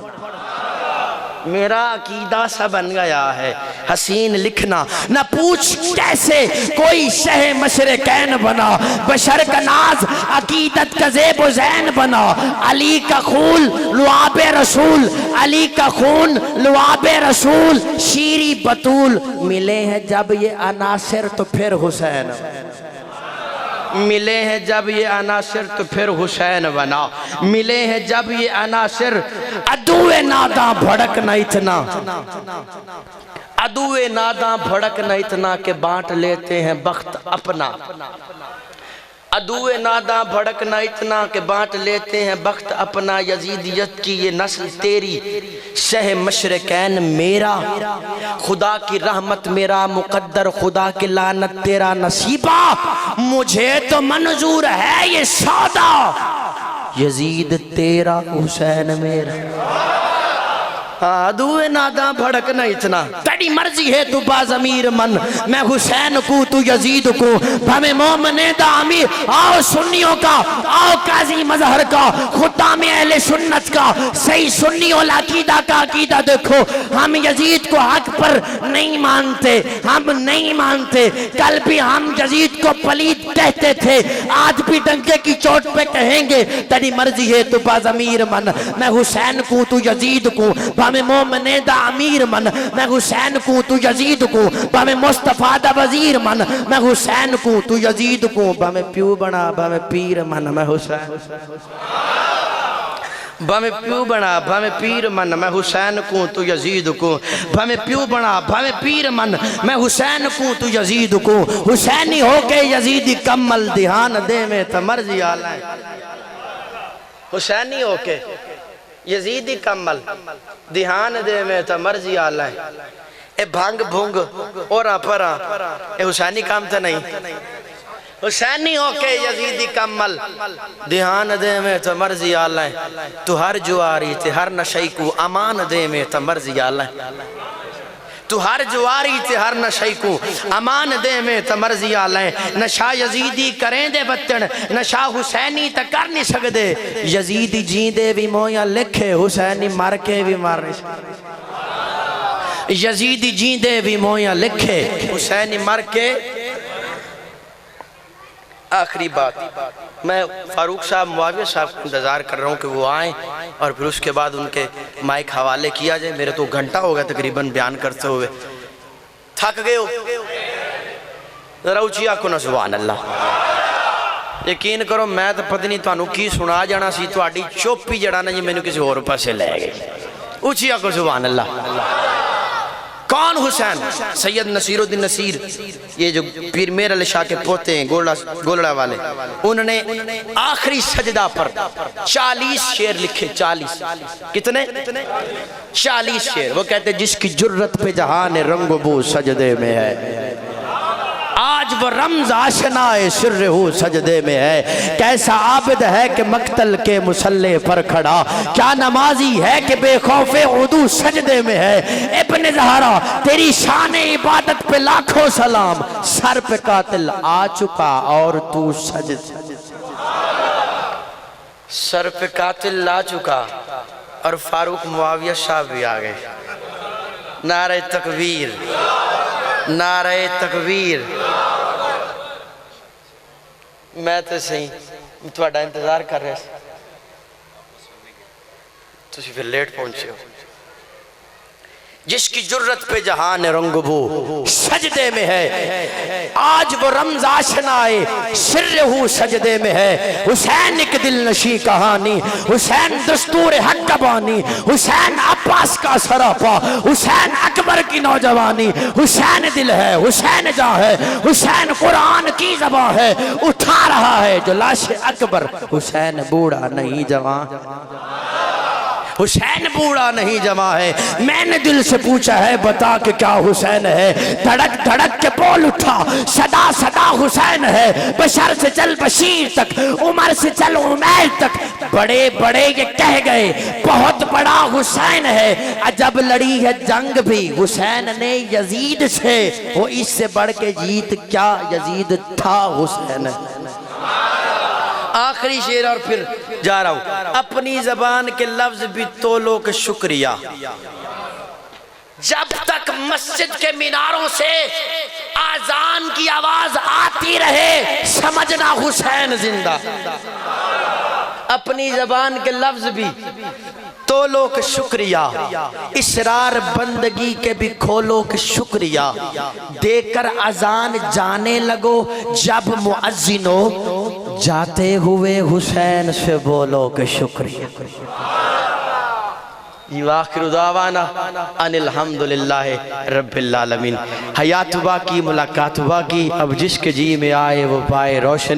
मेरा अकीदा सा बन गया है, हसीन लिखना। न पूछ कैसे कोई शह मशरकैन बना, बशर का नाज अकीदत का ज़ेब ज़ैन बना। अली का खून लुआबे रसूल, अली का खून लुआबे रसूल। शीरी बतूल मिले हैं जब ये अनासिर तो फिर हुसैन, मिले हैं जब ये अनासिर तो फिर हुसैन बना। मिले हैं जब ये अनासिर, अदुए नादा भड़क न इतना, अदुए नादा भड़क न इतना के बांट लेते हैं बख्त अपना। अदुए नादा भड़क न इतना के बांट लेते हैं बख्त अपना। यजीदियत की ये नस्ल तेरी, शह मशरकैन मेरा। खुदा की रहमत मेरा मुकद्दर, खुदा की लानत तेरा नसीबा। मुझे तो मंजूर है ये सौदा, यजीद तेरा हुसैन मेरा। अदुए नादा भड़क न इतना, तेरी मर्जी है तू बाज़मीर मन। मैं हुसैन को तू यजीद को, भमे मोमने दा अमीर। आओ सुन्नियों का, आओ काजी मजहर का, खुदा में अहले सुन्नत का, सही सुन्नियों अकीदा का अकीदा देखो। हम यजीद को हक पर नहीं मानते, हम नहीं मानते। कल भी हम यजीद को पलीद कहते थे, आज भी डंके की चोट पे कहेंगे। तेरी मर्जी है तू बाज़मीर मन। मैं हुसैन को तू यजीद को, भावे मोमने दा अमीर मन। मैं हुसैन को तू यजीद को, भावे मुस्तफा दा वजीर मन। मैं हुसैन को तू यजीद को, भावे प्यू बना भावे पीर मन। मैं हुसैन भावे प्यू बना भावे पीर मन। मैं हुसैन को तू यजीद को, भावे प्यू बना भावे पीर मन। मैं हुसैन को तू यजीद को, हुसैनी होके यजीदी कम्मल। ध्यान दे में तो मर्जी आला है, हुसैनी होके यजीदी कम्मल। ध्यान दे में तो मर्जी आला है। ए भंग भुंग और परा ए हुसैनी काम तो नहीं। हुसैनी होके यजीदी कम्मल। ध्यान दे में तो मर्जी आला है। तू हर जुआरी ते हर नशई को अमान दे में तो मर्जी आला है। तू हर जुआरी ते हर नशई को अमान दे में तो मर्जी आला है। नशा यजीदी करें दे बत्तन, नशा हुसैनी तो कर नहीं सकते। यजीदी जींदे भी मोया लिखे, हुसैनी मर के भी मार नहीं सकते। यजीदी जींदे भी मोया लिखे, हुसैनी मर के। आखिरी बात, मैं फारूक साहब मुआविया साहब को इंतज़ार कर रहा हूँ कि वो आएँ और फिर उसके बाद उनके माइक हवाले किया जाए। मेरे तो घंटा हो गया तकरीबन बयान करते हुए, थक गए हो। जरा उची आखो ना सुभान अल्लाह। यकीन करो मैं तो पता नहीं थानू की सुना जाना सी, तुहाडी चुप ही जड़ा ना जी मैनू किसी होर पासे लै गए। उची आखो सुभान अल्लाह। कौन हुसैन? सैयद नसीरुद्दीन नसीर, ये जो पीर मेर अली शाह के पोते हैं, गोलड़ा वाले, उन्होंने आखिरी सजदा पर 40 शेर लिखे। 40 कितने? 40 शेर। वो कहते जिसकी जुर्रत पे जहान रंगो बो सजदे में है। आज वो रम्ज आशनाए सिर्र हूँ सजदे में है। कैसा आबिद है कि मक्तल के मुसल्ले पर खड़ा, क्या नमाजी है कि बेखौफे उदू सजदे में है। इब्न ज़हरा तेरी शान इबादत पे लाखों सलाम, सर पे कातिल आ चुका और तू सजद। सर पे कातिल ला चुका और फारूक मुआविया शाह भी आ गए। नारे तकबीर, नारे तकबीर। मैं तो सही थोड़ा इंतजार कर रहा था, तुसी फिर लेट पहुंचे हो। जिसकी जुर्रत पे जहान रंगबू सजदे में है, आज वो रम्ज आशनाए सिर्र हूँ सजदे में है। हुसैन एक दिल नशी कहानी, हुसैन दस्तूर हक का बानी, हुसैन अब्बास का सरापा, हुसैन अकबर की नौजवानी। हुसैन दिल है, हुसैन जा है, हुसैन कुरान की ज़बां है। उठा रहा है जो लाश अकबर, हुसैन बूढ़ा नहीं जवान, हुसैन बूढ़ा नहीं जमा है। मैंने दिल से पूछा है बता के क्या हुसैन है, धड़क धड़क के बोल उठा सदा सदा हुसैन है। बशर से चल बशीर तक, उमर से चल उमैर तक, बड़े बड़े ये कह गए बहुत बड़ा हुसैन है। अजब लड़ी है जंग भी हुसैन ने यजीद से, वो इससे बढ़ के जीत क्या यजीद था हुसैन। आखिरी शेर और फिर जा रहा हूं। अपनी जबान के लफ्ज भी तोलो के शुक्रिया, जब तक मस्जिद के मीनारों से आजान की आवाज आती रहे समझना हुसैन जिंदा। अपनी जबान के लफ्ज भी तोलो के शुक्रिया, इसरार बंदगी के भी खोलो के शुक्रिया। देकर अजान जाने लगो जब मुअज्जिनो, जाते हुए हुसैन से बोलो के शुक्रिया। आखिर दावाना अनिल हम्दुलिल्लाहि रब्बिल आलमीन। हयात बाकी मुलाकात बाकी, अब जिसके जी में आए वो पाए रोशनी।